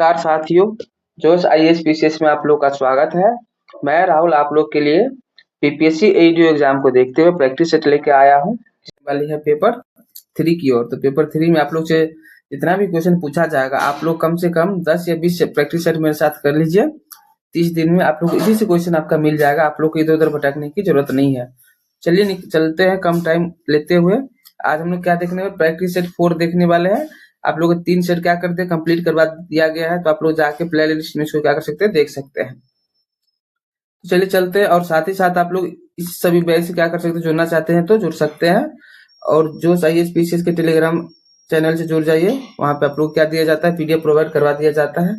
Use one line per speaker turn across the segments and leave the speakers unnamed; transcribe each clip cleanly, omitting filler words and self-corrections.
नमस्कार साथियों, जोश आईएएस पीसीएस में आप लोग का स्वागत है। मैं राहुल आप लोग के लिए पीपीएससी एडीओ एग्जाम को देखते हुए प्रैक्टिस सेट लेके आया हूँ। वाली है पेपर 3 की ओर। तो पेपर 3 में आप लोग से जितना भी क्वेश्चन पूछा जाएगा आप लोग कम से कम 10 या 20 प्रैक्टिस सेट मेरे साथ कर लीजिए। 30 दिन में आप लोग इसी से क्वेश्चन आपका मिल जाएगा। आप लोग को इधर उधर भटकने की जरूरत नहीं है। चलिए चलते हैं कम टाइम लेते हुए। आज हम लोग क्या देखने वाले, प्रैक्टिस सेट 4 देखने वाले हैं। आप लोग 3 सेट क्या करते हैं, कंप्लीट करवा दिया गया है। तो आप लोग जाके प्ले लिस्ट में इसको क्या कर सकते हैं, देख सकते हैं। तो चलिए चलते हैं। और साथ ही साथ आप लोग इस सभी बैच से क्या कर सकते हैं, जुड़ना चाहते हैं तो जुड़ सकते हैं। और जो आईएएस पीसीएस के टेलीग्राम चैनल से जुड़ जाइए। वहां पे आप लोग क्या दिया जाता है, पीडीएफ प्रोवाइड करवा दिया जाता है।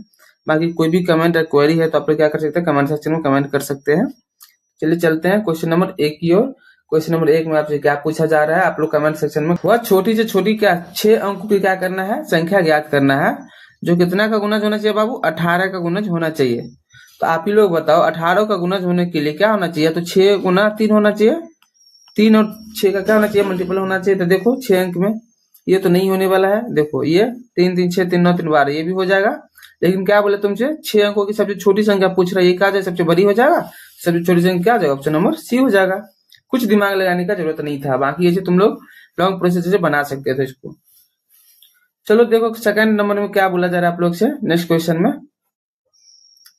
बाकी कोई भी कमेंट या क्वेरी है तो आप लोग क्या कर सकते हैं, कमेंट सेक्शन में कमेंट कर सकते हैं। चलिए चलते हैं क्वेश्चन नंबर 1 की ओर। क्वेश्चन नंबर 1 में आपसे क्या पूछा जा रहा है, आप लोग कमेंट सेक्शन में वह छोटी से छोटी क्या 6 अंकों की क्या करना है, संख्या ज्ञात करना है, जो कितना का गुणज होना चाहिए बाबू, 18 का गुणज होना चाहिए। तो आप ही लोग बताओ 18 का गुणज होने के लिए क्या होना चाहिए। तो 6 गुना 3 होना चाहिए। 3 और 6 का क्या होना चाहिए, मल्टीपल होना चाहिए। तो देखो 6 अंक में ये तो नहीं होने वाला है। देखो ये 3 3 6 3 9 3 12 ये भी हो जाएगा। लेकिन क्या बोले तुमसे 6 अंकों की सबसे छोटी संख्या पूछ रहा है, ये क्या जाए, सबसे बड़ी हो जाएगा। सबसे छोटी संख्या क्या हो जाएगा, ऑप्शन नंबर सी हो जाएगा। कुछ दिमाग लगाने का जरूरत नहीं था। बाकी ये तुम लोग लॉन्ग प्रोसेस से बना सकते थे इसको। चलो देखो सेकंड नंबर में क्या बोला जा रहा है आप लोग से। नेक्स्ट क्वेश्चन में,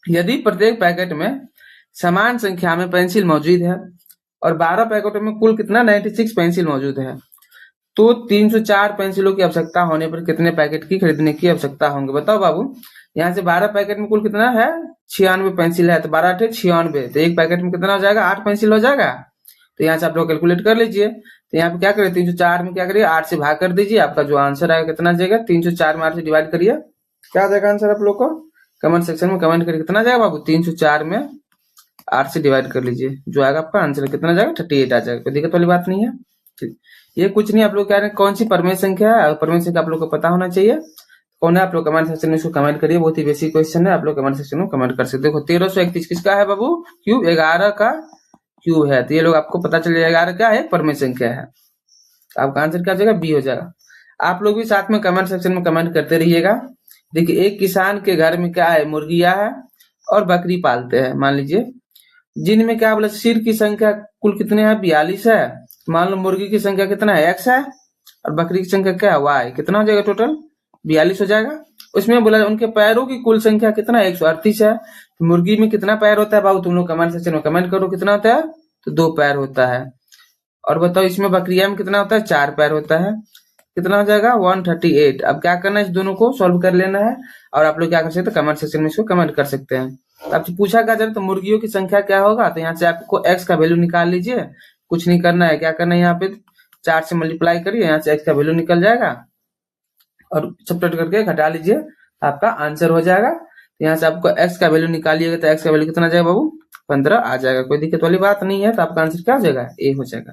यदि प्रत्येक पैकेट में समान संख्या में पेंसिल मौजूद है और 12 पैकेटों में कुल कितना 96 पेंसिल मौजूद है, तो 304 पेंसिलों की आवश्यकता होने पर कितने पैकेट की खरीदने की आवश्यकता होंगे। बताओ बाबू, यहाँ से 12 पैकेट में कुल कितना है, 96 पेंसिल है। तो 12 8 96, तो एक पैकेट में कितना हो जाएगा, 8 पेंसिल हो जाएगा। तो यहाँ से आप लोग कैलकुलेट कर लीजिए। तो यहाँ पे क्या करिए, 304 में क्या करिए, 8 से भाग कर दीजिए। आपका जो आंसर आएगा कितना जाएगा, 304 में 8 से डिवाइड करिए। क्या जाएगा आंसर आप लोग को, कमेंट सेक्शन में कमेंट करिए कितना जाएगा बाबू। 304 में 8 से डिवाइड कर लीजिए, जो आएगा आपका आंसर कितना जाएगा, 38 आ जाएगा। कोई दिक्कत वाली बात नहीं है। ये कुछ नहीं, आप लोग कह रहे हैं कौन सी परमेय संख्या है, परमेय संख्या आप लोग को पता होना चाहिए। कौन है, आप लोग कमेंट सेक्शन में इसको कमेंट करिए। बहुत ही बेसिक क्वेश्चन है, आप लोग कमेंट सेक्शन में कमेंट कर सकते हैं। देखो 1331 किसका है बाबू, क्यूब 11 का क्यूब है। तो ये लोग आपको पता चल जाएगा 11 क्या है, परमेय संख्या है। आपका आंसर क्या हो जाएगा, बी हो जाएगा। आप लोग भी साथ में कमेंट सेक्शन में कमेंट करते रहिएगा। देखिए एक किसान के घर में क्या है, मुर्गियां है और बकरी पालते हैं। मान लीजिए जिनमें क्या बोले सिर की संख्या कुल कितने हैं, 42 है। मान लो मुर्गी की संख्या कितना है, x है, और बकरी की संख्या क्या है, y। कितना हो जाएगा, टोटल 42 हो जाएगा। उसमें बोला उनके पैरों की कुल संख्या कितना है, 138 है। तो मुर्गी में कितना पैर होता है बाबू, तुम लोग कमेंट सेक्शन में कमेंट करो कितना होता है। तो 2 पैर होता है। और बताओ इसमें बकरिया में कितना होता है, 4 पैर होता है। कितना हो जाएगा, 138। अब क्या करना है, इस दोनों को सॉल्व कर लेना है। और आप लोग क्या कर सकते हैं, कमेंट सेक्शन में इसको कमेंट कर सकते हैं। आपसे पूछा क्या जाए तो मुर्गियों की संख्या क्या होगा, तो यहाँ से आपको x का वैल्यू निकाल लीजिए। कुछ नहीं करना है, क्या करना है, यहाँ पे 4 से मल्टीप्लाई करिए, यहाँ से x का वैल्यू निकल जाएगा और सब्ट्रैक्ट करके घटा लीजिए, आपका आंसर हो जाएगा। तो यहाँ से आपको x का वैल्यू निकालिएगा तो x का वैल्यू कितना जाएगा बाबू, 15 आ जाएगा। कोई दिक्कत वाली बात नहीं है। तो आपका आंसर क्या हो जाएगा, ए हो जाएगा।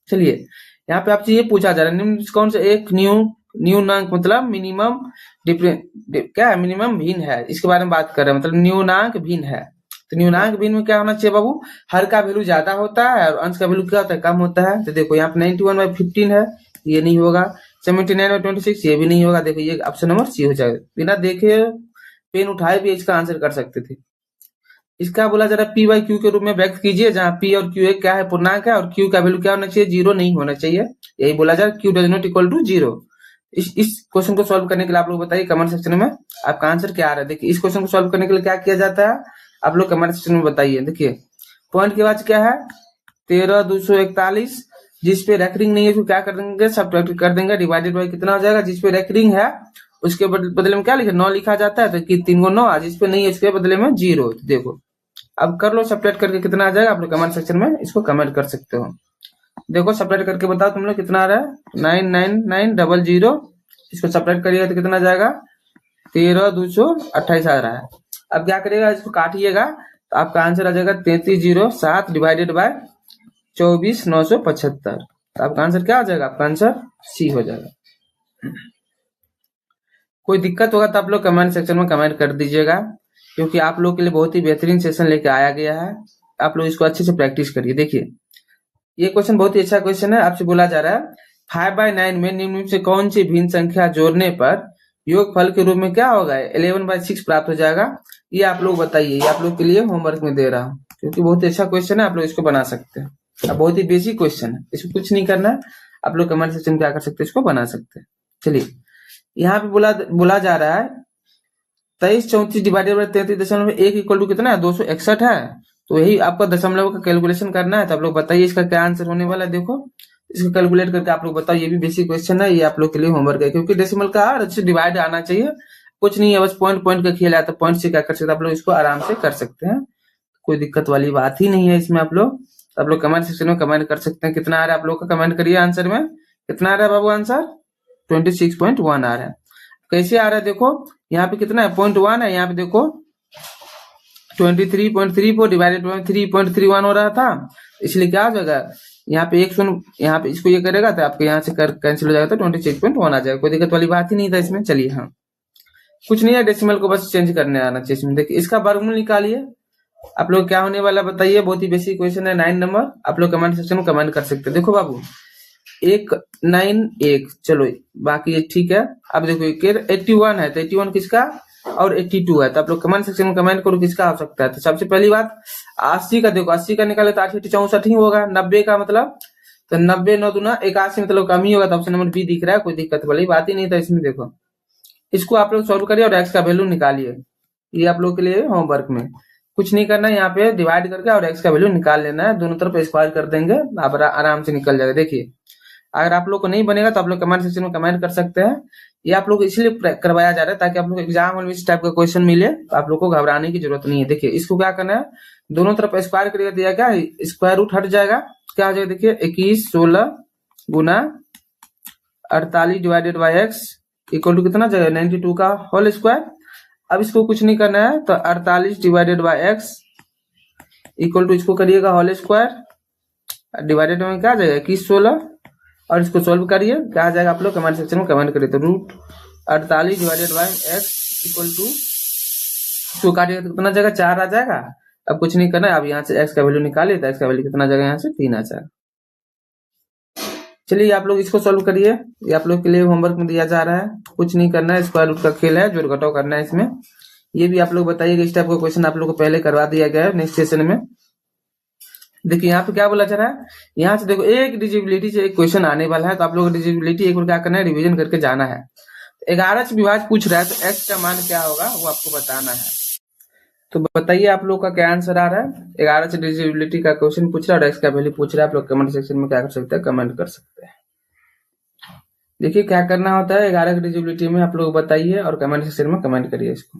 चलिए यहाँ पे आपसे ये पूछा जा रहा है, निम्न कौन से एक न्यूनांक मतलब मिनिमम क्या है, मिनिमम भिन्न है, इसके बारे में बात कर रहे हैं। मतलब न्यूनांक भिन्न है। तो न्यूनांक भिन्न में क्या होना चाहिए बाबू, हर का वैल्यू ज्यादा होता है और अंश का वैल्यू क्या होता है, कम होता है। तो देखो यहाँ पे 91/15 है, ये नहीं होगा। 79/26 ये भी नहीं होगा। देखो ये ऑप्शन नंबर सी हो जाएगा। बिना देखे पेन उठाए भी इसका आंसर कर सकते थे। इसका बोला जा रहा है पी बाई क्यू के रूप में व्यक्त कीजिए, जहां पी और क्यू एक क्या है, पूर्णांक है, और क्यू का वैल्यू क्या होना चाहिए, 0 नहीं होना चाहिए। यही बोला जा रहा है, Q does not equal to 0। इस क्वेश्चन को सॉल्व करने के लिए आप लोग बताइए कमेंट सेक्शन में आपका आंसर क्या आ रहा है। देखिए इस क्वेश्चन को सॉल्व करने के लिए क्या किया जाता है, आप लोग कमेंट सेक्शन में बताइए। देखिए पॉइंट के बाद क्या है, 13,241, जिसपे रेकरिंग नहीं है उसको क्या कर देंगे, सब्ट्रैक्ट कर देंगे, डिवाइडेड बाई कितना हो जाएगा, जिसपे रेकरिंग है उसके बदले में क्या लिखे, 9 लिखा जाता है। तो 3 को 9, जिसपे नहीं है उसके बदले में 0। देखो अब कर लो सब्ट्रैक्ट करके कितना आ जाएगा, आप लोग कमेंट सेक्शन में इसको कमेंट कर सकते हो। देखो सब्ट्रैक्ट करके बताओ तुम लोग कितना आ रहा है, 99900। इसको सब्ट्रैक्ट करिएगा तो कितना जाएगा, 13,228 आ रहा है। अब क्या करिएगा, इसको काटिएगा तो आपका आंसर आ जाएगा 3307 डिवाइडेड बाय 24,975। तो आपका आंसर क्या आ जाएगा, आपका आंसर सी हो जाएगा। कोई दिक्कत होगा तो आप लोग कमेंट सेक्शन में कमेंट कर दीजिएगा, क्योंकि आप लोग के लिए बहुत ही बेहतरीन सेशन लेके आया गया है। आप लोग इसको अच्छे से प्रैक्टिस करिए। देखिए ये क्वेश्चन बहुत ही अच्छा क्वेश्चन है। आपसे बोला जा रहा है 5/9 में निम्न से कौन सी भिन्न संख्या जोड़ने पर योगफल के रूप में क्या होगा 11/6 प्राप्त हो जाएगा। ये आप लोग बताइए, ये आप लोग के लिए होमवर्क में दे रहा हूँ, क्योंकि बहुत ही अच्छा क्वेश्चन है, आप लोग इसको बना सकते हैं। अब बहुत ही बेसिक क्वेश्चन है, इसको कुछ नहीं करना है, आप लोग कमेंट सेक्शन में क्या कर सकते हैं, इसको बना सकते हैं। चलिए यहाँ पे बोला जा रहा है 2334 डिवाइडेड बाई 33.1 इक्वल टू कितना है 261 है। तो यही आपका दशमलव का कैलकुलेशन करना है। तो आप लोग बताइए इसका क्या आंसर होने वाला है। देखो इसको कैलकुलेट करके आप लोग बताओ। ये भी बेसिक क्वेश्चन है, ये आप लोग के लिए होमवर्क है, क्योंकि डेसिमल का अच्छे डिवाइड आना चाहिए। कुछ नहीं है, बस पॉइंट पॉइंट का खेल है, तो पॉइंट से क्या कर सकते हैं आप लोग, इसको आराम से कर सकते हैं, कोई दिक्कत वाली बात ही नहीं है इसमें। आप लोग कमेंट सेक्शन में कमेंट कर सकते हैं कितना आ रहा है आप लोग का, कमेंट करिए आंसर में कितना आ रहा है बाबू आंसर 26.1 आ रहा है। कैसे आ रहा है देखो, यहाँ पे कितना है 0.1 है, यहाँ पे देखो 23.34 डिवाइडेड बाई 3.31 हो रहा था, इसलिए क्या हो जाएगा यहाँ पे एक शून्य, यहाँ पे इसको ये करेगा तो आपके यहाँ से कैंसिल हो जाएगा, तो 26.1 आ जाएगा। कोई दिक्कत वाली बात ही नहीं था इसमें। चलिए हाँ, कुछ नहीं है, डेसिमल को बस चेंज करने आना चाहिए इसमें। देखिए इसका वर्गमूल निकालिए, आप लोग क्या होने वाला बताइए। बहुत ही बेसिक क्वेश्चन है, 9 नंबर। आप लोग कमेंट सेक्शन में कमेंट कर सकते हैं। देखो बाबू 191, चलो बाकी ठीक है। अब देखो 81 है, तो 81 किसका और 82 है, तो आप लोग कमेंट सेक्शन में कमेंट करो किसका हो सकता है। तो सबसे पहली बात 80 का देखो, 80 का निकाले तो 8 64 ही होगा। 90 का मतलब तो 90 9 दूना 81 मतलब कम ही होगा, तो ऑप्शन नंबर बी दिख रहा है। कोई दिक्कत वाली बात ही नहीं था इसमें। देखो इसको आप लोग सॉल्व करिए और एक्स का वैल्यू निकालिए। ये आप लोग के लिए होमवर्क में कुछ नहीं करना है, यहाँ पे डिवाइड करके और एक्स का वैल्यू निकाल लेना है। दोनों तरफ स्क्वायर कर देंगे, आप आराम से निकल जाएगा। देखिए अगर आप लोग को नहीं बनेगा तो आप लोग कमेंट सेक्शन में कमेंट कर सकते हैं। ये आप लोग इसलिए करवाया जा रहा है ताकि आप लोग एग्जाम में इस टाइप का क्वेश्चन मिले, तो आप लोग को घबराने की जरूरत नहीं है। देखिए इसको क्या करना है, दोनों तरफ स्क्वायर करिएगा, दिया क्या स्क्वायर रूट हट जाएगा, क्या हो जाएगा देखिए 21 16 गुना 48 divided by x equal to कितना जाएगा 92 का होल स्क्वायर। अब इसको कुछ नहीं करना है, तो 48 divided by x equal to इसको करिएगा होल स्क्वायर डिवाइडेड में क्या जाएगा 21 16, और इसको सोल्व करिए क्या आ जाएगा, आप लोग कमेंट सेक्शन में कमेंट करिए। तो root 48 divided by x equal to इसको काटिएगा तो कितना जाएगा 4 आ जाएगा। अब कुछ नहीं करना है, अब यहाँ से एक्स का वैल्यू निकालिए, तो एक्स का वैल्यू कितना जाएगा यहाँ से 3 आ जाएगा। चलिए आप लोग इसको सोल्व करिए, ये आप लोग के लिए होमवर्क में दिया जा रहा है। कुछ नहीं करना है, स्क्वायर रूट का खेल है, जोड़ घटाव करना है इसमें। ये भी आप लोग बताइएगा, इस टाइप का क्वेश्चन आप लोग को पहले करवा दिया गया है नेक्स्ट सेशन में। देखिए यहाँ पे क्या बोला जा रहा है, यहाँ से देखो एक डिजिबिलिटी से एक क्वेश्चन आने वाला है, तो आप लोग डिजिबिलिटी एक बार क्या करना है रिवीजन करके जाना है। 11 से विभाज्य पूछ रहा है, तो एक्स का मान क्या होगा वो आपको बताना है। तो बताइए आप लोग का क्या आंसर आ रहा है। 11 से डिजिबिलिटी का क्वेश्चन पूछ रहा है और एक्स का वैल्यू पूछ रहा है। आप लोग कमेंट सेक्शन में क्या कर सकते हैं, कमेंट कर सकते हैं। देखिए क्या करना होता है 11 की डिजिबिलिटी में, आप लोग बताइए और कमेंट सेक्शन में कमेंट करिए इसको।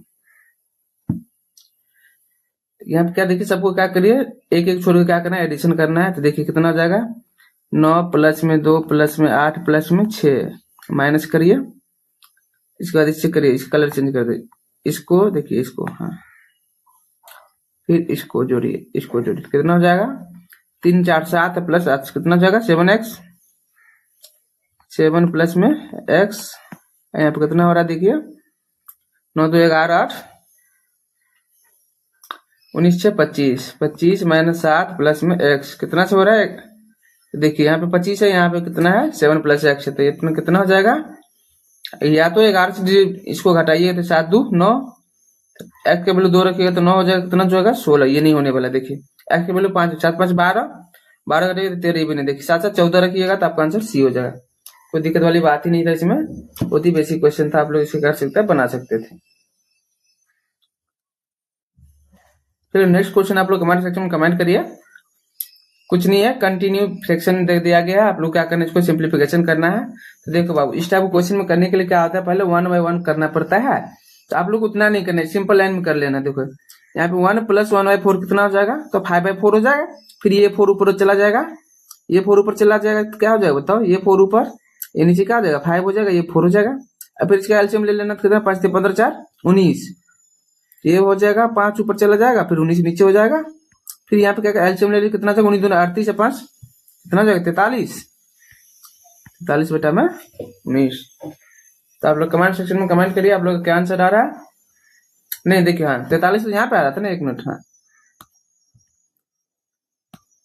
यहाँ पे क्या देखिए सबको क्या करिए, एक एक छोड़ के क्या करना है एडिशन करना है। तो देखिए कितना हो जाएगा 9 प्लस में 2 प्लस में 8 प्लस में 6 माइनस करिए। इसके बाद इससे करिए, इसका कलर चेंज कर दे, इसको देखिए इसको, हाँ फिर इसको जोड़िए, इसको जोड़िए कितना हो जाएगा 3 4 7 प्लस 8 कितना हो जाएगा 7x, 7 प्लस में x, यहाँ पे कितना हो रहा है देखिए 9 2 11 8 19 6 25, 25 माइनस 7 प्लस में x कितना से हो रहा है, देखिए यहाँ पे 25 है, यहाँ पे कितना है 7 प्लस x है, तो इतना कितना हो जाएगा, या तो 11 से इसको घटाइए तो 7 2 9, x के वैल्यू 2 रखिएगा तो 9 हो जाएगा, कितना जो होगा 16, ये नहीं होने वाला। देखिए x के वैल्यू 5 7 5 12, 12 घटाइए तो 13 भी नहीं, देखिए 7 7 14 रखिएगा तो आपका आंसर सी हो जाएगा। कोई दिक्कत वाली बात ही नहीं था इसमें, बहुत ही बेसिक क्वेश्चन था, आप लोग इसे कर सकते हैं, बना सकते थे। फिर नेक्स्ट क्वेश्चन आप लोग कमेंट सेक्शन में कमेंट करिए। कुछ नहीं है, कंटिन्यू फ्रैक्शन दे दिया गया है, आप लोग क्या करना है इसको सिंप्लीफिकेशन करना है। तो देखो बाबू इस टाइप क्वेश्चन में करने के लिए क्या होता है, पहले 1 बाय 1 करना पड़ता है, तो आप लोग उतना नहीं करना है, सिंपल लाइन में कर लेना। देखो यहाँ पे 1 प्लस 1 बाय 4 कितना हो जाएगा, तो 5 बाय 4 हो जाएगा। फिर ये 4 ऊपर चला जाएगा, ये 4 ऊपर चला जाएगा, क्या हो जाएगा बताओ, ये 4 ऊपर, ये नीचे क्या हो जाएगा 5 हो जाएगा, ये 4 हो जाएगा। अब फिर इसका एलसीएम ले लेना, कितना 5 से 15 4 19, ये हो जाएगा 5 ऊपर चला जाएगा, फिर 19 नीचे हो जाएगा। फिर यहाँ पे क्या एलसीएम ले लीजिए, कितना जाएगा 19 दूना 38 से 5 कितना जाएगा 43, 43 बटा में 19। तो आप लोग कमेंट सेक्शन में कमेंट करिए आप लोग क्या आंसर आ रहा है। नहीं देखिए हाँ 43 तो यहाँ पे आ रहा था ना, 1 मिनट, हाँ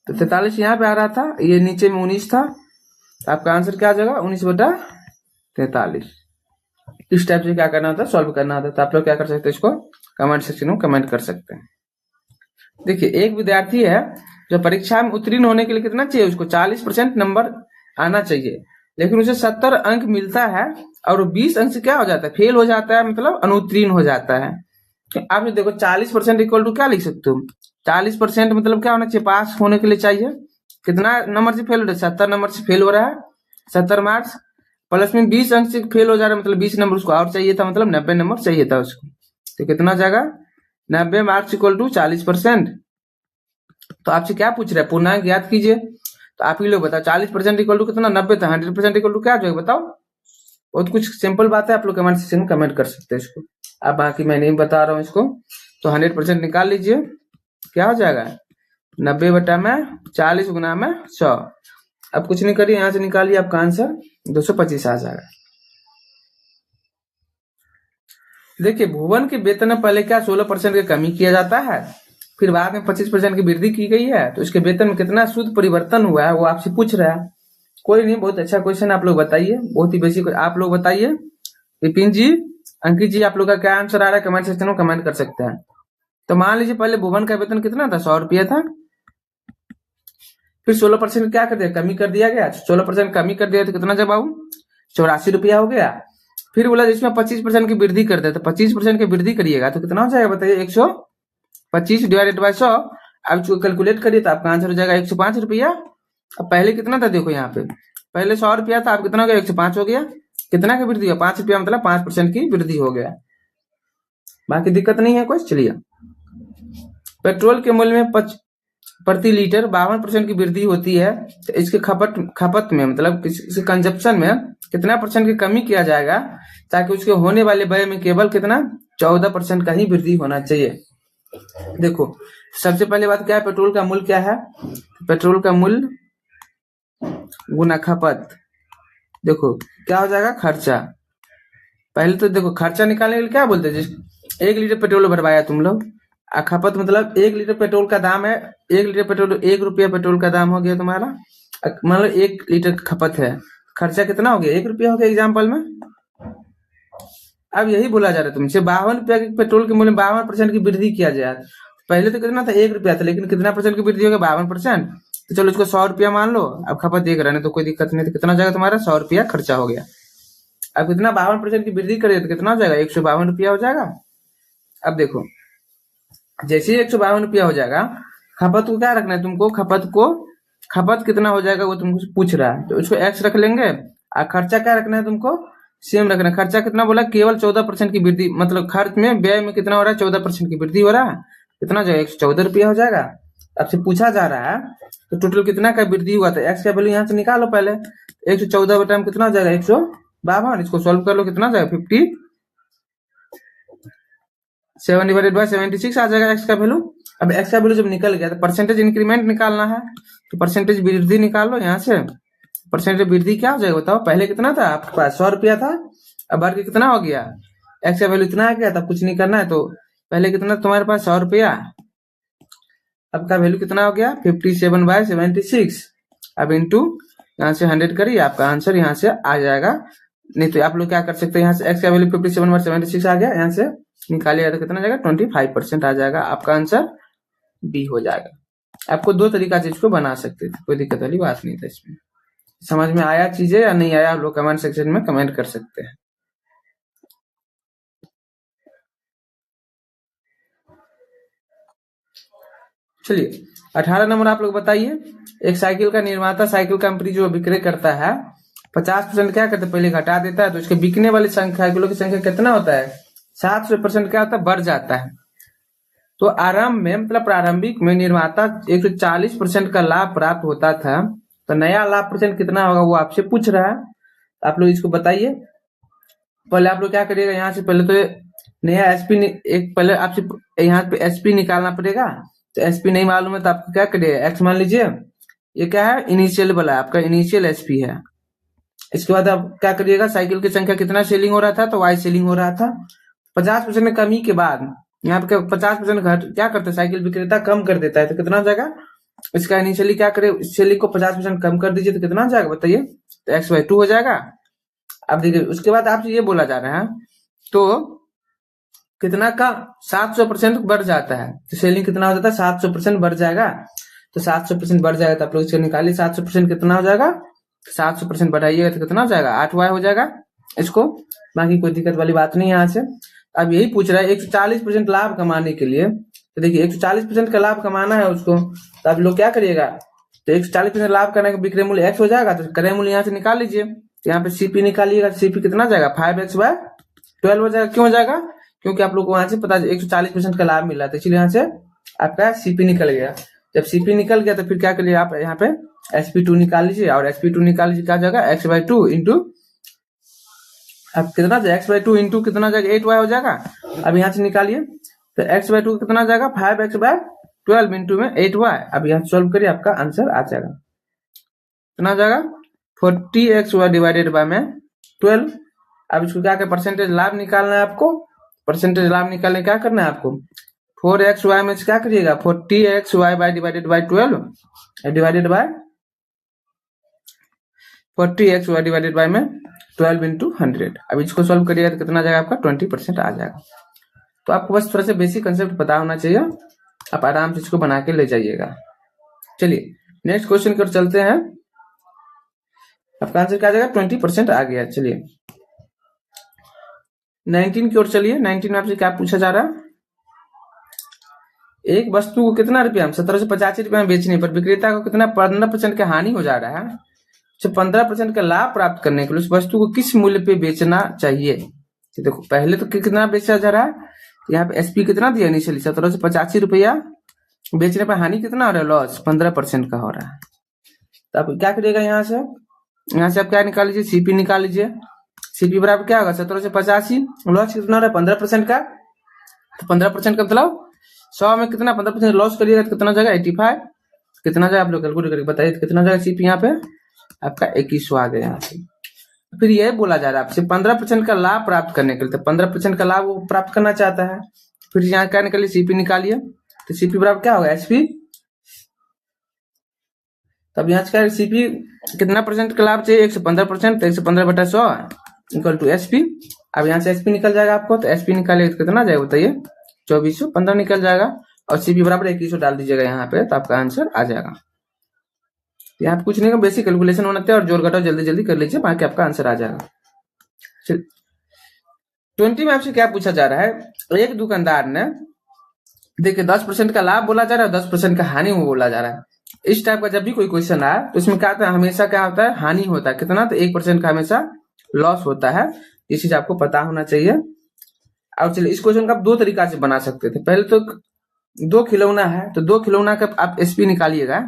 तो 43 यहाँ पे आ रहा था, ये नीचे में 19 था, तो आपका आंसर क्या आ जाएगा 19 बटा 43। इस टाइप से क्या करना होता है, सॉल्व करना होता है। तो आप लोग क्या कर सकते हैं, इसको कमेंट सेक्शन में कमेंट कर सकते हैं। देखिए, एक विद्यार्थी है जो परीक्षा में उत्तीर्ण होने के लिए कितना चाहिए, उसको 40% नंबर आना चाहिए, लेकिन उसे 70 अंक मिलता है और 20 अंक से क्या हो जाता है, फेल हो जाता है, मतलब अनुत्तीर्ण हो जाता है। आप देखो 40% इक्वल टू क्या लिख सकते हो, 40% मतलब क्या होना चाहिए, पास होने के लिए चाहिए कितना नंबर से फेल हो रहा है, 70 नंबर से फेल हो रहा है, 70 मार्क्स प्लस में 20 अंक से फेल हो जा रहा है, मतलब 20 नंबर उसको और चाहिए था, मतलब 90 नंबर चाहिए था उसको। तो कितना जाएगा, 90 मार्क्स इक्वल टू 40%। तो आपसे क्या पूछ रहा है, पूर्णांक याद कीजिए। तो आप ही लोग बताओ 40% इक्वल टू कितना, 90 था, 100% इक्वल टू क्या जो है बताओ। बहुत कुछ सिंपल बात है, आप लोग कमेंट सेक्शन में कमेंट कर सकते हैं इसको। अब बाकी मैं नहीं बता रहा हूँ इसको। तो 100% निकाल लीजिए, क्या हो जाएगा 90 बटा में 40 गुना में 100। अब कुछ नहीं करिए, यहाँ से निकालिए, आपका आंसर 225 आ जाएगा। देखिए, भुवन के वेतन में पहले क्या 16% की कमी किया जाता है, फिर बाद में 25% की वृद्धि की गई है, तो इसके वेतन में कितना शुद्ध परिवर्तन हुआ है वो आपसे पूछ रहा है। कोई नहीं, बहुत अच्छा क्वेश्चन, आप लोग बताइए, बहुत ही बेसिक। आप लोग बताइए, विपिन जी, अंकित जी, आप लोग का क्या आंसर आ रहा है कमेंट सेक्शन में कमेंट कर सकते हैं। तो मान लीजिए पहले भुवन का वेतन कितना था, 100 रुपया था, फिर 16% क्या कर दिया, कमी कर दिया गया, 16% कमी कर दिया तो कितना जब आऊ 84 रुपया हो गया। फिर बोला जिसमें 25% की वृद्धि कर दे, तो 25% की वृद्धि करिएगा तो कितना हो जाएगा बताइए, 125 डिवाइडेड बाय 100। अब इसको कैलकुलेट करिए तो आपका आंसर हो जाएगा 105 रुपया। अब पहले कितना था, देखो यहाँ पे पहले 100 रुपया था, अब कितना हो गया, 105 हो गया। कितना की वृद्धि हुआ, 5 रुपया, मतलब 5% की वृद्धि हो गया। बाकी दिक्कत नहीं है कोई। चलिए, पेट्रोल के मूल्य में प्रति लीटर 52% की वृद्धि होती है, तो इसके खपत में, मतलब इसके कंजप्शन में कितना % की कमी किया जाएगा, ताकि उसके होने वाले व्यय में केवल कितना 14% का ही वृद्धि होना चाहिए। देखो, सबसे पहले बात क्या है, पेट्रोल का मूल्य क्या है, पेट्रोल का मूल्य गुना खपत। देखो क्या हो जाएगा, खर्चा। पहले तो देखो खर्चा निकालने के लिए क्या बोलते हैं, 1 लीटर पेट्रोल भरवाया तुम लोग, खपत मतलब 1 लीटर पेट्रोल का दाम है, 1 लीटर पेट्रोल 1 रुपया पेट्रोल का दाम हो गया तुम्हारा, मान लो 1 लीटर खपत है, खर्चा कितना हो गया, 1 रुपया हो गया एग्जाम्पल में। अब यही बोला जा रहा है तुमसे, 52 रुपया के पेट्रोल के मूल्य में 52% की वृद्धि किया जाए। पहले तो कितना था, 1 रुपया था, लेकिन कितना % की वृद्धि हो गया, 52%। तो चलो इसको 100 रुपया मान लो, अब खपत देख रहे हैं तो कोई दिक्कत नहीं। तो कितना जाएगा तुम्हारा, 100 रुपया खर्चा हो गया। अब कितना 52% की वृद्धि करे तो कितना हो जाएगा, 152 रुपया हो जाएगा। अब देखो, जैसे ही 152 रुपया हो जाएगा, खपत को क्या रखना है तुमको, खपत कितना हो जाएगा वो तुमको पूछ रहा है, तो उसको एक्स रख लेंगे। और खर्चा क्या रखना है तुमको, सेम रखना है। खर्चा कितना बोला, केवल 14% की वृद्धि, मतलब खर्च में व्यय में कितना हो रहा है, 14% की वृद्धि हो रहा है। कितना हो जाएगा, 114 रुपया हो जाएगा। आपसे पूछा जा रहा है तो टोटल कितना का वृद्धि हुआ था, एक्स का वैल्यू यहाँ से निकालो पहले। 114 बटा में कितना हो जाएगा, 152। इसको सॉल्व कर लो, कितना जाएगा 57 डिवाइडेड बाय 76 आ जाएगा एक्स का वैल्यू। अब एक्स का वैल्यू जब निकल गया तो परसेंटेज इंक्रीमेंट निकालना है, तो परसेंटेज वृद्धि निकालो यहाँ से। परसेंटेज वृद्धि क्या हो जाएगा बताओ, पहले कितना था आपके पास, 100 रुपया था, अब बढ़ के कितना हो गया, एक्स का वैल्यू इतना आ गया था, कुछ नहीं करना है। तो पहले कितना तुम्हारे पास 100 रुपया, अब का वैल्यू कितना हो गया 57/76। अब इंटू यहाँ से 100 करिए, आपका आंसर यहाँ से आ जाएगा। नहीं तो आप लोग क्या कर सकते हैं, यहाँ से एक्स का वैल्यू 57/76 आ गया, यहाँ से निकालिएगा तो कितना जाएगा 25% आ जाएगा। आपका आंसर बी हो जाएगा। आपको 2 तरीका से इसको बना सकते थे, कोई दिक्कत वाली बात नहीं था इसमें। समझ में आया चीजें या नहीं आया, आप लोग कमेंट सेक्शन में कमेंट कर सकते हैं। चलिए, 18 नंबर आप लोग बताइए। एक साइकिल का निर्माता साइकिल कंपनी जो विक्रय करता है, 50% क्या करता है, पहले घटा देता है, तो उसके बिकने वाली साइकिलों की संख्या कितना होता है, 700% क्या होता है, बढ़ जाता है। तो आरंभ में, मतलब प्रारंभिक में निर्माता 140% का लाभ प्राप्त होता था, तो नया लाभ % कितना होगा वो आपसे पूछ रहा है। आप लोग इसको बताइए। पहले आप लोग क्या करिएगा, यहाँ से पहले तो नया एसपी, एक पहले आपसे यहाँ पे एसपी निकालना पड़ेगा। तो एसपी नहीं मालूम है तो आपको क्या करिएगा, एक्स मान लीजिए, ये क्या है, इनिशियल वाला आपका इनिशियल एसपी है। इसके बाद आप क्या करिएगा, साइकिल की संख्या कितना सेलिंग हो रहा था, तो वाई सेलिंग हो रहा था। 50% कमी के बाद यहाँ पे 50% घट क्या करता है, साइकिल विक्रेता कम कर देता है, तो कितना हो जाएगा, इसका इनिशियली क्या करे, सेलिंग को 50% कम कर दीजिए तो कितना हो जाएगा बताइए, तो x/2 हो जाएगा। अब देखिए उसके बाद आपसे ये बोला जा रहा है तो कितना का 700% बढ़ जाता है, तो सेलिंग कितना हो जाता है 700% बढ़ जाएगा। तो 700% बढ़ जाएगा तो आप लोग इसको निकालिए 700% कितना हो जाएगा, 700% बढ़ाइएगा तो कितना हो जाएगा 8y हो जाएगा इसको। बाकी कोई दिक्कत वाली बात नहीं है यहाँ से। अब यही पूछ रहा है 140% लाभ कमाने के लिए, तो देखिए 140% का लाभ कमाना है उसको, तो आप लोग क्या करिएगा, तो 140% लाभ करने का विक्रय मूल्य x हो जाएगा, तो क्रय मूल्य यहाँ से निकाल लीजिए। तो यहाँ पे सीपी निकालिएगा, सीपी कितना जाएगा 5x/12 हो जाएगा। क्यों हो जाएगा, क्योंकि आप लोग को वहां से पता 140% का लाभ मिला था, इसलिए यहाँ से आपका सीपी निकल गया। जब सीपी निकल गया तो फिर क्या करिए आप यहाँ पे sp2 निकाल लीजिए, और sp2 निकाल लीजिए क्या जाएगा x/2 इंटू अब कितना x/2 इंटू कितना जाएगा 8y हो जाएगा। अब यहाँ से निकालिए तो x/2 कितना जाएगा 5x/12 इंटू में 8y। अब यहाँ सॉल्व करिए आपका आंसर आ जाएगा, कितना जाएगा 40xy डिवाइडेड बाय में 12। अब इसको क्या परसेंटेज लाभ निकालना है आपको, परसेंटेज लाभ निकालने क्या करना है आपको 4xy में क्या करिएगा 40xy by divided by 12 divided by 40xy divided by में 12 इंटू 100। अब इसको सॉल्व करिएगा तो कितना जाएगा आपका 20% आ जाएगा। तो आपको बस थोड़ा सा बेसिक कंसेप्ट पता होना चाहिए, आप आराम से इसको बना के ले जाइएगा। चलिए नेक्स्ट क्वेश्चन की ओर चलते हैं। आपका आंसर क्या आ जाएगा 20% आ गया। चलिए 19 की ओर चलिए। 19 में आपसे क्या पूछा जा रहा है, एक वस्तु को कितना रुपया 1785 रुपया में बेचने पर विक्रेता को कितना 15% का हानि हो जा रहा है, 15% का लाभ प्राप्त करने के लिए उस वस्तु को किस मूल्य पे बेचना चाहिए। तो देखो पहले तो कितना बेचा जा रहा है, यहाँ पे एसपी कितना दिया इनिशियली 1785 रुपया, बेचने पर हानि कितना हो रहा है लॉस 15% का हो रहा है। तो आप क्या करिएगा यहाँ से आप क्या निकाल लीजिए सीपी निकाल लीजिए। सीपी बराबर क्या होगा 1785, लॉस कितना हो रहा है 15% का, तो 15% का मतलब 100 में कितना 15% लॉस करिएगा तो कितना जाएगा 85, कितना जाएगा आप लोग कैलकुलेट करके बताइए कितना जाएगा सीपी यहाँ पे आपका 2100 आ गया यहाँ से। फिर यह बोला जा रहा है आपसे 15% का लाभ प्राप्त करने के लिए, तो 15% का लाभ वो प्राप्त करना चाहता है। फिर यहाँ क्या निकालिए सीपी निकालिए, तो सीपी बराबर क्या होगा एसपी, तब यहाँ से सीपी कितना परसेंट का लाभ चाहिए 115%, तो 115/100 इक्वल टू एसपी। अब यहाँ से एसपी निकल जाएगा आपको, तो एसपी निकालिए तो कितना जाएगा बताइए 2415 निकल जाएगा, और सीपी बराबर 2100 डाल दीजिएगा यहाँ पे, तो आपका आंसर आ जाएगा। यहाँ पे कुछ नहीं, बेसिक कैलकुलेशन होना चाहिए और जोड़ घटाव जल्दी जल्दी कर लीजिए, बाकी आपका आंसर आ जाएगा। 20 में आपसे क्या पूछा जा रहा है, एक दुकानदार ने देखिए 10% का लाभ बोला जा रहा है, 10% का हानि बोला जा रहा है। इस टाइप का जब भी कोई क्वेश्चन आए तो इसमें क्या होता है, हमेशा क्या होता है हानि होता है कितना, तो 1% का हमेशा लॉस होता है। ये चीज आपको पता होना चाहिए। और चलिए इस क्वेश्चन का आप दो तरीका से बना सकते थे। पहले तो 2 खिलौना है, तो 2 खिलौना का आप एसपी निकालिएगा।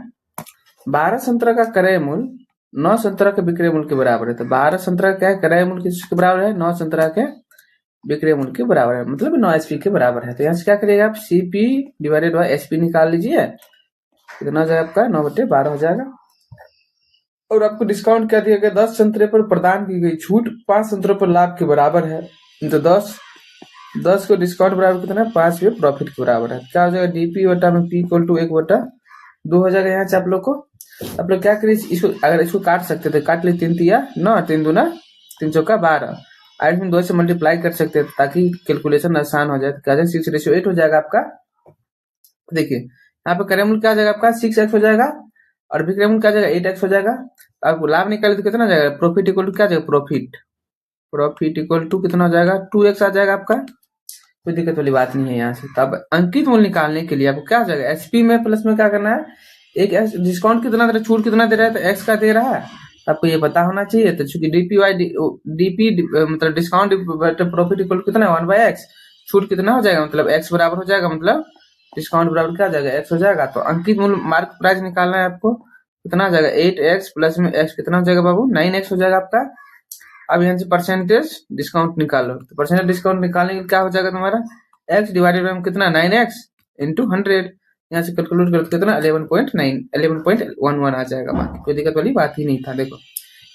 12 संतरा का क्रय मूल्य 9 संतरा के विक्रय मूल्य के बराबर है, तो 12 संतरा का क्रय मूल्य किसके बराबर है 9 संतरा के विक्रय मूल्य के बराबर है, मतलब 9 एसपी के बराबर है। तो यहाँ से क्या करिएगा आप सीपी डिवाइडेड बाय एसपी निकाल लीजिए, कितना हो जाएगा आपका 9/12 हो जाएगा। और आपको डिस्काउंट क्या दिया गया 10 संतरे पर प्रदान की गई छूट 5 संतरों पर लाभ के बराबर है, तो 10 को डिस्काउंट बराबर कितना है 5 पे प्रॉफिट के बराबर है। क्या हो जाएगा डीपी बटा में पी इक्वल टू 1/2 हो जाएगा। यहाँ से आप लोग क्या करिए इसको, अगर इसको काट सकते थे काट लिए 3 तिया 9 3 दूना 3 चौका 12, और इसमें 2 से मल्टीप्लाई कर सकते थे ताकि कैलकुलेशन आसान हो जाए। क्या जाएगा 6:8 हो जाएगा आपका। देखिए यहाँ पे क्रय मूल्य क्या हो जाएगा आपका 6x हो जाएगा, और विक्रय मूल्य क्या जाएगा 8x हो जाएगा। आपको लाभ निकाले तो कितना जाएगा प्रॉफिट इक्वल टू क्या जाएगा प्रॉफिट इक्वल टू कितना हो जाएगा 2x आ जाएगा आपका। कोई दिक्कत वाली बात नहीं है यहाँ से। तो अब अंकित मूल्य निकालने के लिए आपको क्या हो जाएगा एसपी में प्लस में क्या करना है, एक डिस्काउंट कितना दे रहा है छूट कितना दे रहा है, तो एक्स का दे रहा है, आपको ये पता होना चाहिए। तो चूंकि डीपी मतलब डिस्काउंट प्रॉफिट इक्वल टू कितना 1/x, छूट कितना हो जाएगा मतलब x बराबर हो जाएगा, मतलब डिस्काउंट बराबर क्या हो जाएगा x हो जाएगा। तो अंकित मूल्य मार्क प्राइस निकालना है आपको, कितना हो जाएगा 8x प्लस में x कितना हो जाएगा बाबू 9x हो जाएगा आपका। अब यहाँ से परसेंटेज डिस्काउंट निकालो, तो परसेंटेज डिस्काउंट निकालने के लिए क्या हो जाएगा तुम्हारा x डिवाइडेड बाय कितना 9x इंटू 100, यहाँ से कैलकुलेट करते कितना 11.11 आ जाएगा। बाकी कोई दिक्कत वाली बात ही नहीं था। देखो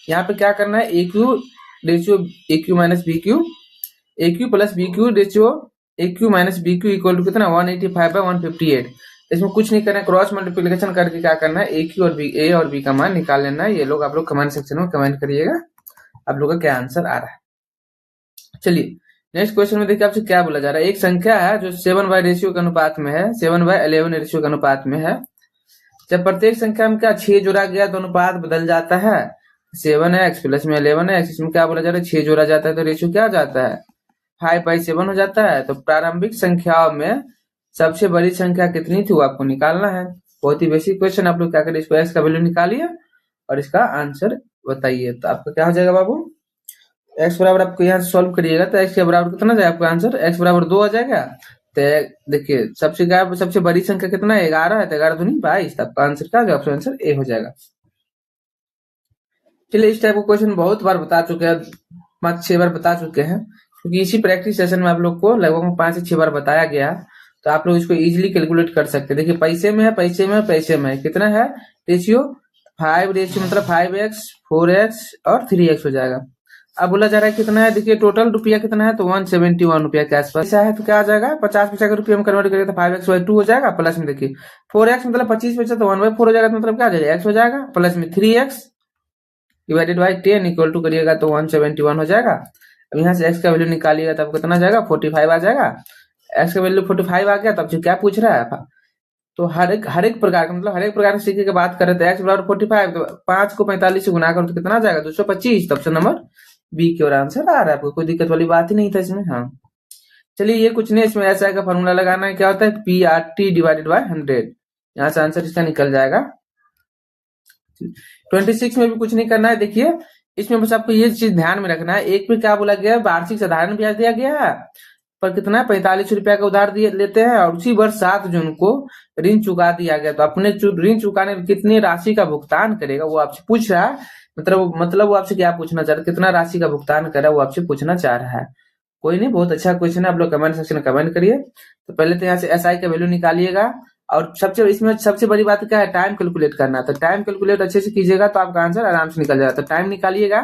यहाँ पे क्या करना है AQ ratio AQ minus BQ, AQ plus BQ ratio AQ minus BQ equal to कितना 185/158। इसमें कुछ नहीं करना है, क्रॉस मल्टीप्लिकेशन करके क्या करना है AQ और B, A और B का मान निकाल लेना है। ये लोग आप लोग कमेंट सेक्शन में कमेंट करिएगा, आप लोग का क्या आंसर आ रहा है। चलिए नेक्स्ट क्वेश्चन में देखिए आपसे क्या बोला जा रहा है। एक संख्या है जो 7 रेशियो के अनुपात में है, 7/11 रेशियो के अनुपात में है। जब प्रत्येक संख्या में क्या 6 जोड़ा गया तो अनुपात बदल जाता है। 7x प्लस में 11x, इसमें क्या बोला जा रहा है 6 जोड़ा जाता है तो रेशियो क्या हो जाता है 5/7 हो जाता है। तो प्रारंभिक संख्याओं में सबसे बड़ी संख्या कितनी थी वो आपको निकालना है। बहुत ही बेसिक क्वेश्चन। आप लोग क्या करिए, इसको x का वैल्यू निकालिए और इसका आंसर बताइए। तो आपका क्या हो जाएगा बाबू, x बराबर आपको यहाँ से सॉल्व करिएगा तो x के बराबर कितना जाएगा आपका आंसर, x बराबर 2 आ जाएगा। तो देखिए सबसे बड़ी संख्या कितना है 11 है, तो 11 दूनी 22। तो आपका आंसर क्या हो जाएगा, ऑप्शन आंसर ए हो जाएगा। चलिए इस टाइप का क्वेश्चन बहुत बार बता चुके हैं, 5-6 बार बता चुके हैं, क्योंकि इसी प्रैक्टिस सेशन में आप लोग को लगभग 5 से 6 बार बताया गया। तो आप लोग इसको इजीली कैलकुलेट कर सकते हैं। देखिए पैसे में है, पैसे में पैसे में कितना है रेशियो 5 रेशियो, मतलब 5x 4x और 3x हो जाएगा। अब बोला जा रहा है कितना है, देखिए टोटल रुपया कितना है तो 171 रुपया के आसपास। ऐसा है तो क्या आ जाएगा 50 पैसा के रुपये में कन्वर्ट करेंगे तो 5x/2 हो जाएगा। प्लस में देखिए 4x मतलब 25 पैसा तो 1/4 हो जाएगा, तो मतलब क्या आ जाएगा x हो जाएगा। प्लस में 3x divided by 10 equal to करिएगा तो 171 हो जाएगा। अब यहाँ से x का वैल्यू निकालिएगा तब कितना आ जाएगा 45 आ जाएगा। x का वैल्यू 45 आ गया, तब क्या पूछ रहा है तो हर एक प्रकार का, मतलब हर एक प्रकार के सिक्के की बात करें तो x बराबर 45, तो 5 को 45 से गुना करो तो कितना आ जाएगा 225। तो ऑप्शन नंबर बी की ओर आंसर आ रहा है। आपको कोई दिक्कत वाली बात ही नहीं था इसमें। हाँ चलिए ये कुछ नहीं, इसमें ऐसा का फॉर्मूला लगाना है, क्या होता है PRT डिवाइडेड बाय 100। यहाँ से आंसर इसका निकल जाएगा। 26 में भी कुछ नहीं करना है। देखिए इसमें बस आपको ये चीज ध्यान में रखना है, एक पे क्या बोला गया है वार्षिक साधारण ब्याज दिया गया है पर कितना 45 रुपया का उधार दिए लेते हैं और उसी वर्ष 7 जून को ऋण चुका दिया गया। तो अपने ऋण चुकाने में कितनी राशि का भुगतान करेगा वो आपसे पूछ रहा है। मतलब वो आपसे क्या पूछना चाह रहा है, कितना राशि का भुगतान करा वो आपसे पूछना चाह रहा है। कोई नहीं, बहुत अच्छा क्वेश्चन है। आप लोग कमेंट सेक्शन में कमेंट करिए। तो पहले तो यहाँ से SI का वैल्यू निकालिएगा और इसमें सबसे बड़ी बात क्या है टाइम कैलकुलेट करना। तो टाइम कैलकुलेट अच्छे से कीजिएगा तो आपका आंसर आराम से निकल जाएगा। तो टाइम निकालिएगा।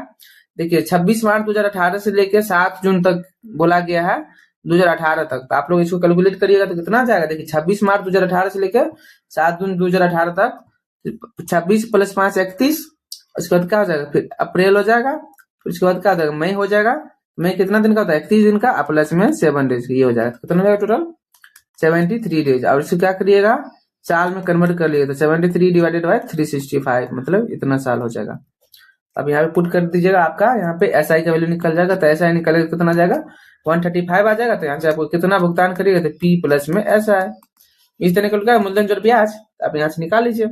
देखिए 26 मार्च 2018 से लेके 7 जून तक बोला गया है 2018 तक। तो आप लोग इसको कैलकुलेट करिएगा तो कितना आ जाएगा। देखिए 26 मार्च 2018 से लेकर 7 जून 2018 तक 26 + 5 31। उसके बाद क्या हो जाएगा फिर अप्रैल हो जाएगा। फिर उसके बाद क्या हो जाएगा मई हो जाएगा। मई कितना दिन का होता है 31 दिन का, प्लस में 7 डेज ये हो जाएगा। कितना हो जाएगा टोटल 73 डेज। और इसको क्या करिएगा साल में कन्वर्ट कर लिए तो 73 डिवाइडेड बाय 365 मतलब इतना साल हो जाएगा। अब यहाँ पे पुट कर दीजिएगा, आपका यहाँ पे SI का वैल्यू निकल जाएगा। तो SI निकलेगा कितना आ जाएगा 135 आ जाएगा। तो यहाँ से आपको कितना भुगतान करिएगा तो P प्लस में SI इस तरह निकल गया मूलधन जोड़ ब्याज। आप यहाँ से निकाल लीजिए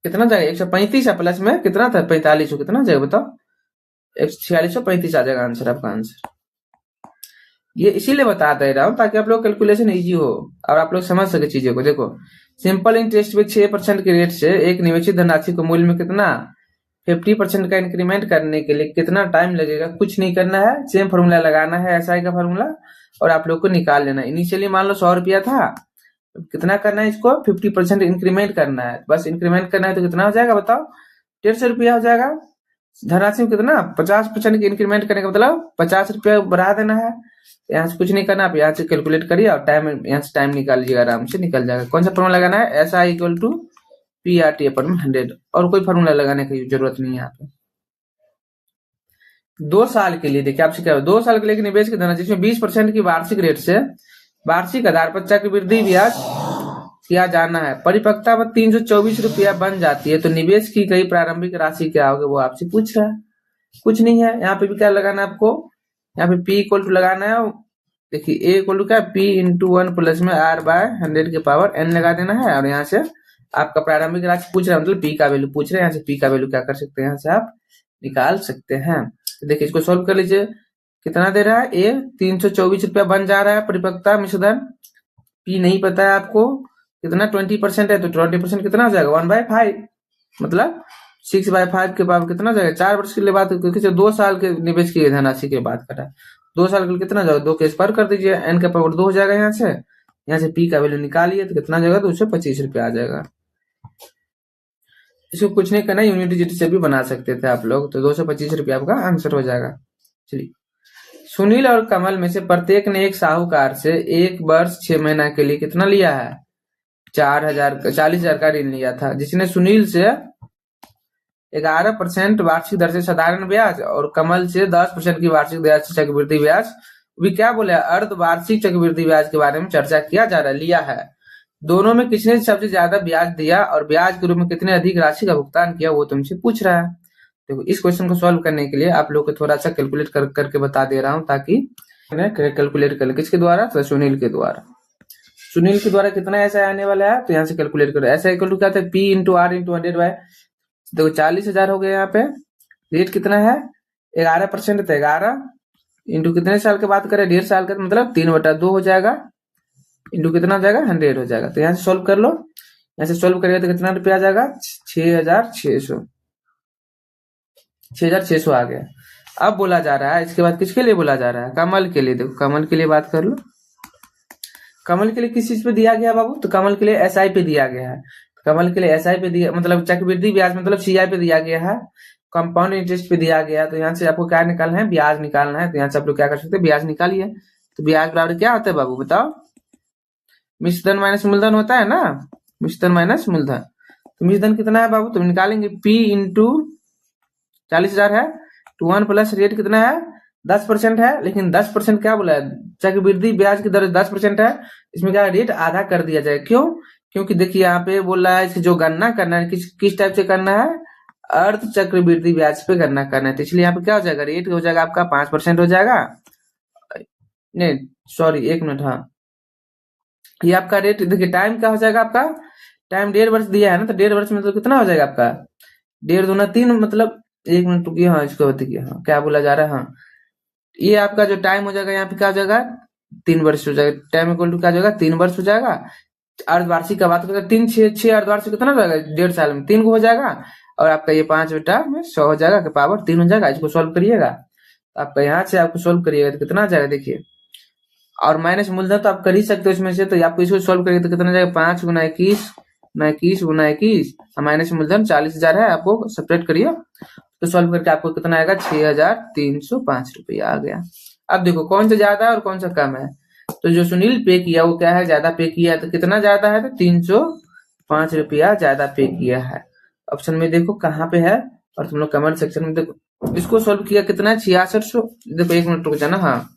कितना जाएगा 135 है, प्लस में कितना था 45, कितना जाएगा बताओ 4635 आ जाएगा आंसर आपका आंसर। ये इसीलिए बता दे रहा हूँ ताकि आप लोग कैलकुलेशन इजी हो और आप लोग समझ सके चीजों को। देखो सिंपल इंटरेस्ट में 6% के रेट से एक निवेशित धनराशि को मूल्य में कितना 50% का इंक्रीमेंट करने के लिए कितना टाइम लगेगा। कुछ नहीं करना है, सेम फॉर्मूला लगाना है SI का फॉर्मूला और आप लोग को निकाल लेना है। इनिशियली मान लो 100 रुपया था, कितना करना है इसको 50% इंक्रीमेंट करना है। बस इंक्रीमेंट करना है तो कितना हो जाएगा बताओ 150 रुपया हो जाएगा। धनराशि में कितना 50% की इंक्रीमेंट करने का मतलब 50 रुपया बढ़ा देना है। यहाँ से कुछ नहीं करना, आप यहाँ से कैलकुलेट करिए और टाइम यहाँ से टाइम निकाल लीजिएगा, आराम से निकल जाएगा। कौन सा फॉर्मूला लगाना है SI = PRT/100 और कोई फॉर्मूला लगाने की जरूरत नहीं है यहाँ पे। 2 साल के लिए देखिए आपसे क्या 2 साल के लिए निवेश की धनराशि जिसमें 20% की वार्षिक रेट से वार्षिक आधार पर चक्रवृद्धि ब्याज किया जाना है। परिपक्वता पर 324 रुपया बन जाती है तो निवेश की गई प्रारंभिक राशि क्या होगी वो आपसे पूछ रहा है। कुछ नहीं है, यहाँ पे भी क्या लगाना है आपको, यहाँ पे P = लगाना है। देखिए A = क्या P × 1 प्लस में R/100 के पावर n लगा देना है और यहाँ से आपका प्रारंभिक राशि पूछ रहा है मतलब P का वैल्यू पूछ रहे हैं। यहाँ से P का वैल्यू क्या कर सकते हैं यहाँ से आप निकाल सकते हैं। तो देखिए इसको सोल्व कर लीजिए कितना दे रहा है A 324 रुपया बन जा रहा है परिपक्वता मिश्रधन। P नहीं पता है आपको कितना 20% है तो 20% कितना हो जाएगा 1/5 मतलब 6/5 के पावर कितना जाएगा 4 वर्ष के लिए बात, क्योंकि 2 साल के निवेश की धनराशि की बात कर रहा है। 2 साल के लिए कितना जाएगा 2 के स्क्वायर कर दीजिए n का पावर 2 हो जाएगा। यहाँ से P का वैल्यू निकालिए तो कितना जाएगा 225 रुपया आ जाएगा। इसको कुछ नहीं करना, यूनिट डिजिट से भी बना सकते थे आप लोग। तो 225 रुपया आपका आंसर हो जाएगा। चलिए सुनील और कमल में से प्रत्येक ने एक साहूकार से 1 वर्ष 6 महीना के लिए कितना लिया है 40,000 का ऋण लिया था। जिसने सुनील से 11% वार्षिक दर से साधारण ब्याज और कमल से 10% की वार्षिक दर से चक्रवृद्धि ब्याज। भी क्या बोले, अर्ध वार्षिक चक्रवृद्धि ब्याज के बारे में चर्चा किया जा रहा लिया है। दोनों में किसने सबसे ज्यादा ब्याज दिया और ब्याज के रूप में कितने अधिक राशि का भुगतान किया, वो तुमसे पूछ रहा है। देखो इस क्वेश्चन को सॉल्व करने के लिए आप लोग को थोड़ा सा कैलकुलेट करके बता दे रहा हूँ, ताकि कैलकुलेट कर ले। किसके द्वारा? तो सुनील के द्वारा। सुनील के द्वारा कितना ऐसा आने वाला है, तो यहाँ से कैलकुलेट करो। ऐसा इक्वल टू क्या था, P into R into 100 by, देखो 40,000 हो गया। यहाँ पे रेट कितना है, 11% था। 11 इंटू कितने साल की बात करें, 1.5 साल का, मतलब 3/2 हो जाएगा, इंटू कितना हो जाएगा, 100 हो जाएगा। तो यहाँ से सोल्व कर लो। यहाँ से सोल्व करेगा तो कितना रुपया आ जाएगा, 6,600। 6,600 आ गया। अब बोला जा रहा है, इसके बाद किसके लिए बोला जा रहा है, कमल के लिए। देखो कमल के लिए बात कर लो। कमल के लिए किस चीज पे दिया गया बाबू, तो कमल के लिए एसआई पे दिया गया है। कमल के लिए एसआई पे दिया, मतलब चक्रवृद्धि ब्याज मतलब सीआई पे दिया गया है, कंपाउंड इंटरेस्ट पे दिया गया। तो यहाँ से आपको क्या निकालना है, ब्याज निकालना है। तो यहाँ से आप लोग क्या कर सकते हैं, ब्याज निकालिए। तो ब्याज बराबर क्या होता है बाबू, बताओ। मिश्रधन माइनस मूलधन होता है ना, मिश्रधन माइनस मूलधन। तो मिश्रधन कितना है बाबू, तो निकालेंगे P इंटू 40,000 है, टू 1 प्लस रेट कितना है, 10% है। लेकिन 10% क्या बोला है, चक्रवृद्धि ब्याज की दर 10% है, इसमें क्या रेट आधा कर दिया जाए। क्यों? क्योंकि देखिए यहाँ पे बोल रहा है इसकी जो गणना करना है, किस टाइप से करना है, अर्ध चक्रवृद्धि ब्याज पे गणना करना है। तो इसलिए यहाँ पे क्या हो जाएगा, रेट हो जाएगा आपका 5% हो जाएगा। नहीं सॉरी, 1 मिनट, हाँ ये आपका रेट। देखिए टाइम क्या हो जाएगा आपका, टाइम 1.5 वर्ष दिया है ना, तो 1.5 वर्ष में तो कितना हो जाएगा आपका, 1.5 दूना 3, मतलब 1 मिनट रुकिए, हाँ इसको बताइए, हाँ क्या बोला जा रहा है, हाँ ये आपका जो टाइम हो जाएगा यहाँ पे क्या हो जाएगा, 3 वर्ष हो जाएगा। टाइम इक्वल टू क्या हो जाएगा, 3 वर्ष हो जाएगा। अर्धवार्षिक का बात करें, 3 6 अर्धवार्षिक कितना हो जाएगा, 1.5 साल में 3 को हो जाएगा। और आपका ये 5 बेटा में 100 हो जाएगा, पावर 3 हो जाएगा। इसको सोल्व करिएगा, आपका यहाँ से आपको सोल्व करिएगा तो कितना आ जाएगा, देखिए। और माइनस मूलधन तो आप कर ही सकते हो इसमें से, तो आपको इसको सोल्व करिए तो कितना आ जाएगा, 5 गुना 21 गुना 21, माइनस मूलधन 40,000 है, आपको सेपरेट करिए। तो सॉल्व करके आपको कितना आएगा, 6,305 रुपया आ गया। अब देखो कौन सा ज्यादा है और कौन सा कम है। तो जो सुनील पे किया वो क्या है, ज्यादा पे किया है। तो कितना ज्यादा है, तो 305 रुपया ज्यादा पे किया है। ऑप्शन में देखो कहाँ पे है, और तुम लोग कमेंट सेक्शन में देखो। इसको सॉल्व किया कितना है, 6600। देखो 1 मिनट रुक जाना, हाँ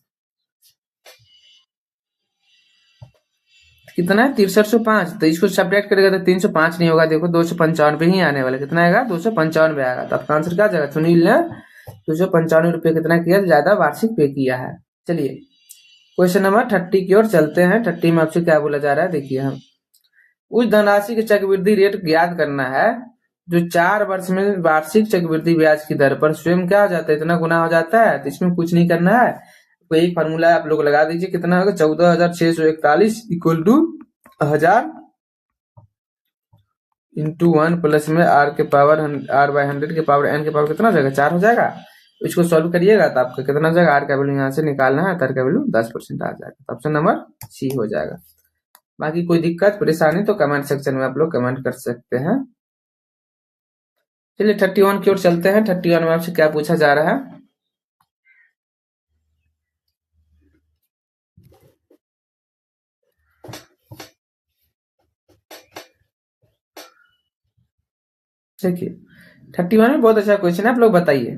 कितना है, 6305। तो इसको सब्ट्रैक्ट करेगा तो 305 नहीं होगा, देखो 295 ही आने वाला। कितना आएगा, 295 आएगा। तो आपका आंसर क्या जाएगा, सुनील ने 295 रुपये कितना किया, ज्यादा वार्षिक पे किया है। चलिए क्वेश्चन नंबर 30 की ओर चलते हैं। 30 में आपसे क्या बोला जा रहा है, देखिए। हम उस धनराशि के चक्रवृद्धि रेट ज्ञात करना है जो 4 वर्ष में वार्षिक चक्रवृद्धि ब्याज की दर पर स्वयं क्या हो जाता है, इतना गुना हो जाता है। तो इसमें कुछ नहीं करना है, कोई एक फार्मूला आप लोग लगा दीजिए। कितना होगा, 14,641 इक्वल टू 1000 इंटू 1 प्लस में R के पावर R/100 के पावर N के पावर कितना हो जाएगा, 4 हो जाएगा। इसको सॉल्व करिएगा तो आपका कितना हो जाएगा, R का वैल्यू यहाँ से निकालना है, R का वैल्यू 10% आ जाएगा। ऑप्शन नंबर C हो जाएगा। बाकी कोई दिक्कत परेशानी तो कमेंट सेक्शन में आप लोग कमेंट कर सकते हैं। चलिए 31 की ओर चलते हैं। 31 में आपसे क्या पूछा जा रहा है, देखिए 31 में बहुत अच्छा क्वेश्चन है। आप लोग बताइए,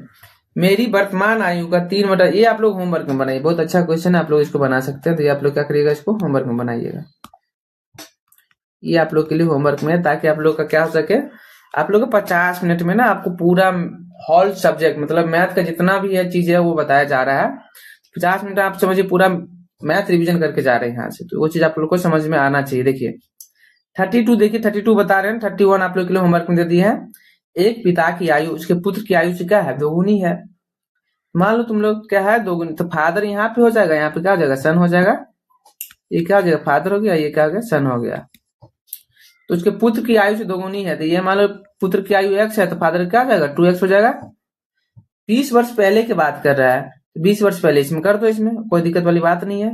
मेरी वर्तमान आयु का 3/, ये आप लोग होमवर्क में बनाइए। बहुत अच्छा क्वेश्चन है, आप लोग इसको बना सकते हैं। तो ये आप लोग क्या करिएगा, इसको होमवर्क में बनाइएगा। ये आप लोग के लिए होमवर्क में है, ताकि आप लोग का क्या हो सके, आप लोग को 50 मिनट में ना आपको पूरा हॉल सब्जेक्ट मतलब मैथ का जितना भी है चीज है वो बताया जा रहा है। 50 मिनट आप समझिए पूरा मैथ रिवीजन करके जा रहे हैं यहाँ से, तो वो चीज आप लोग को समझ में आना चाहिए। देखिए 32, देखिए 32 बता रहे हैं। 31 आप लोग के लिए होमवर्क में दे दी है। एक पिता की आयु उसके पुत्र की आयु से क्या है, दोगुनी है। मान लो तुम लोग क्या है, दोगुनी। तो फादर यहाँ पे हो जाएगा, यहाँ पे क्या हो जाएगा, सन हो जाएगा। ये क्या हो जाएगा, फादर हो गया, ये क्या हो गया, सन हो गया। तो उसके पुत्र की आयु से दोगुनी है, तो ये मान लो पुत्र की आयु x है, तो फादर क्या हो जाएगा, 2x हो जाएगा। 20 वर्ष पहले की बात कर रहा है, 20 वर्ष पहले इसमें कर दो, इसमें कोई दिक्कत वाली बात नहीं है।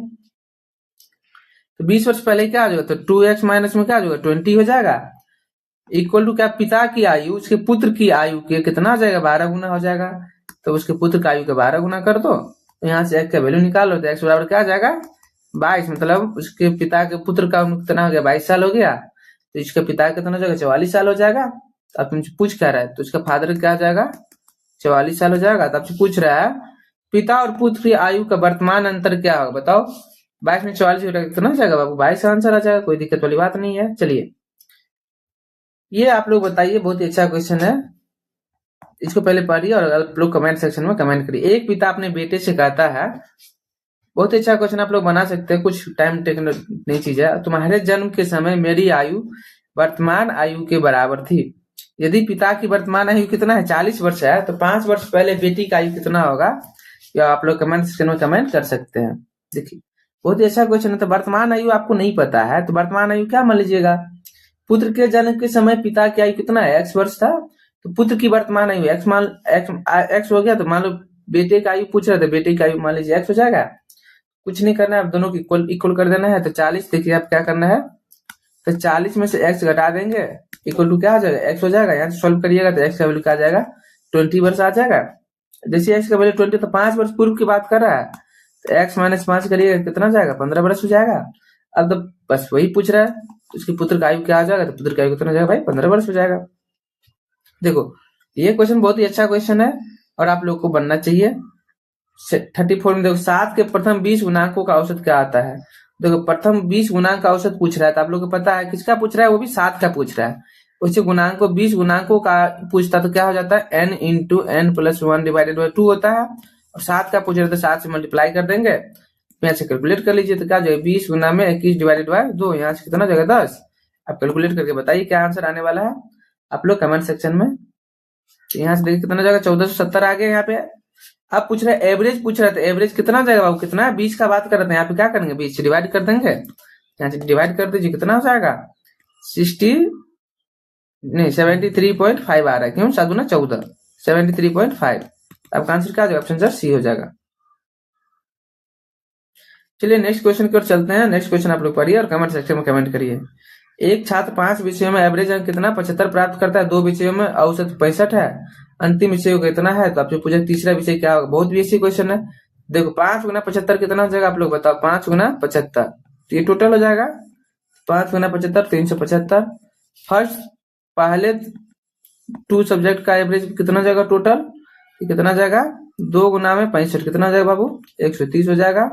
तो 20 वर्ष पहले क्या हो जाएगा, तो 2x माइनस में क्या हो जाएगा, 20 हो जाएगा। इक्वल टू क्या, पिता की आयु उसके पुत्र की आयु के कितना हो जाएगा, 12 गुना हो जाएगा। तो उसके पुत्र की आयु के 12 गुना कर दो, तो यहाँ से x का वैल्यू निकालो। तो x बराबर क्या आ जाएगा, 22। मतलब उसके पिता के पुत्र का कितना हो गया, 22 साल हो गया। तो इसके पिता कितना हो जाएगा, 44 साल हो जाएगा। अब तुमसे पूछ क्या रहा है, तो उसका फादर क्या आ जाएगा, 44 साल हो जाएगा। तो आपसे पूछ रहा है पिता और पुत्र की आयु का वर्तमान अंतर क्या होगा, बताओ। 22 में 44 कितना हो जाएगा बाबू, 22 आंसर आ जाएगा, कोई दिक्कत वाली बात नहीं है। चलिए ये आप लोग बताइए, बहुत ही अच्छा क्वेश्चन है, इसको पहले पढ़िए और आप लोग कमेंट सेक्शन में कमेंट करिए। एक पिता अपने बेटे से कहता है, बहुत ही अच्छा क्वेश्चन आप लोग बना सकते हैं, कुछ टाइम टेकन नहीं चीज है। तुम्हारे जन्म के समय मेरी आयु वर्तमान आयु के बराबर थी। यदि पिता की वर्तमान आयु कितना है, 40 वर्ष है, तो 5 वर्ष पहले बेटी का आयु कितना होगा, या आप लोग कमेंट सेक्शन में कमेंट कर सकते हैं। देखिए बहुत ही अच्छा क्वेश्चन है। तो वर्तमान आयु आपको नहीं पता है, तो वर्तमान आयु क्या मान लीजिएगा, पुत्र के जन्म के समय पिता की आयु कितना है, x वर्ष था, तो पुत्र की वर्तमान आयु x हो गया। तो मान लो बेटे का आयु पूछ रहे थे, बेटे की आयु मान लीजिए x हो जाएगा। कुछ नहीं करना है, आप दोनों को इक्वल कर देना है। तो 40 देखिए आप क्या करना है, तो 40 में से x घटा देंगे, इक्वल टू क्या हो जाएगा, x हो जाएगा। यहाँ से सोल्व करिएगा तो x का वैल्यू क्या आ जाएगा, 20 वर्ष आ जाएगा। जैसे x का वैल्यू 20, तो 5 वर्ष पूर्व की बात कर रहा है, तो x माइनस 5 करिएगा कितना जाएगा, 15 वर्ष हो जाएगा। अब तो बस वही पूछ रहा है, उसकी पुत्र का आयु क्या आ जाएगा, तो पुत्र का आयु कितना हो जाएगा भाई, 15 वर्ष हो जाएगा। देखो ये क्वेश्चन बहुत ही अच्छा क्वेश्चन है और आप लोग को बनना चाहिए। 34 में देखो 7 के प्रथम 20 गुणांकों का औसत क्या आता है। देखो प्रथम 20 गुणांक का औसत पूछ रहा है, तो आप लोग को पता है किसका पूछ रहा है, वो भी 7 का पूछ रहा है। उससे गुणांकों 20 गुणांकों का पूछता तो क्या हो जाता है, n into n plus 1 divided by 2 होता है। और 7 का पूछ रहा है तो 7 से मल्टीप्लाई कर देंगे, यहाँ से कैलकुलेट कर लीजिए, तो क्या जाएगा 20 गुना में 21 डिवाइडेड बाई 2, यहाँ से कितना जाएगा 10। आप कैलकुलेट करके बताइए क्या आंसर आने वाला है आप लोग कमेंट सेक्शन में। यहाँ से देखिए कितना जाएगा, 1470 आ गया। यहाँ पे अब पूछ रहे एवरेज पूछ रहे थे, एवरेज कितना जाएगा बाबू, कितना है, 20 का बात कर रहे थे। यहाँ पे क्या करेंगे, 20 से डिवाइड कर देंगे, यहाँ से डिवाइड कर दीजिए, कितना हो जाएगा 73.5 आ रहा है, क्यों 7 गुना 14, 73.5। आपका आंसर क्या हो जाएगा, ऑप्शन सी हो जाएगा। चलिए नेक्स्ट क्वेश्चन की ओर चलते हैं। नेक्स्ट क्वेश्चन आप लोग पढ़िए और कमेंट सेक्शन में कमेंट करिए। एक छात्र 5 विषयों में एवरेज अंक कितना 75 प्राप्त करता है, 2 विषयों में औसत 65 है, अंतिम विषय कितना है। तो आपसे पूछा तीसरा विषय क्या होगा, बहुत बेसिक क्वेश्चन है। देखो 5 गुना 75 कितना हो जाएगा, आप लोग बताओ, 5 गुना 75 तो ये टोटल हो जाएगा 5 गुना 75 375। फर्स्ट पहले 2 सब्जेक्ट का एवरेज कितना हो जाएगा टोटल, कितना जाएगा 2 गुना में 65 कितना हो जाएगा बाबू, 130 हो जाएगा।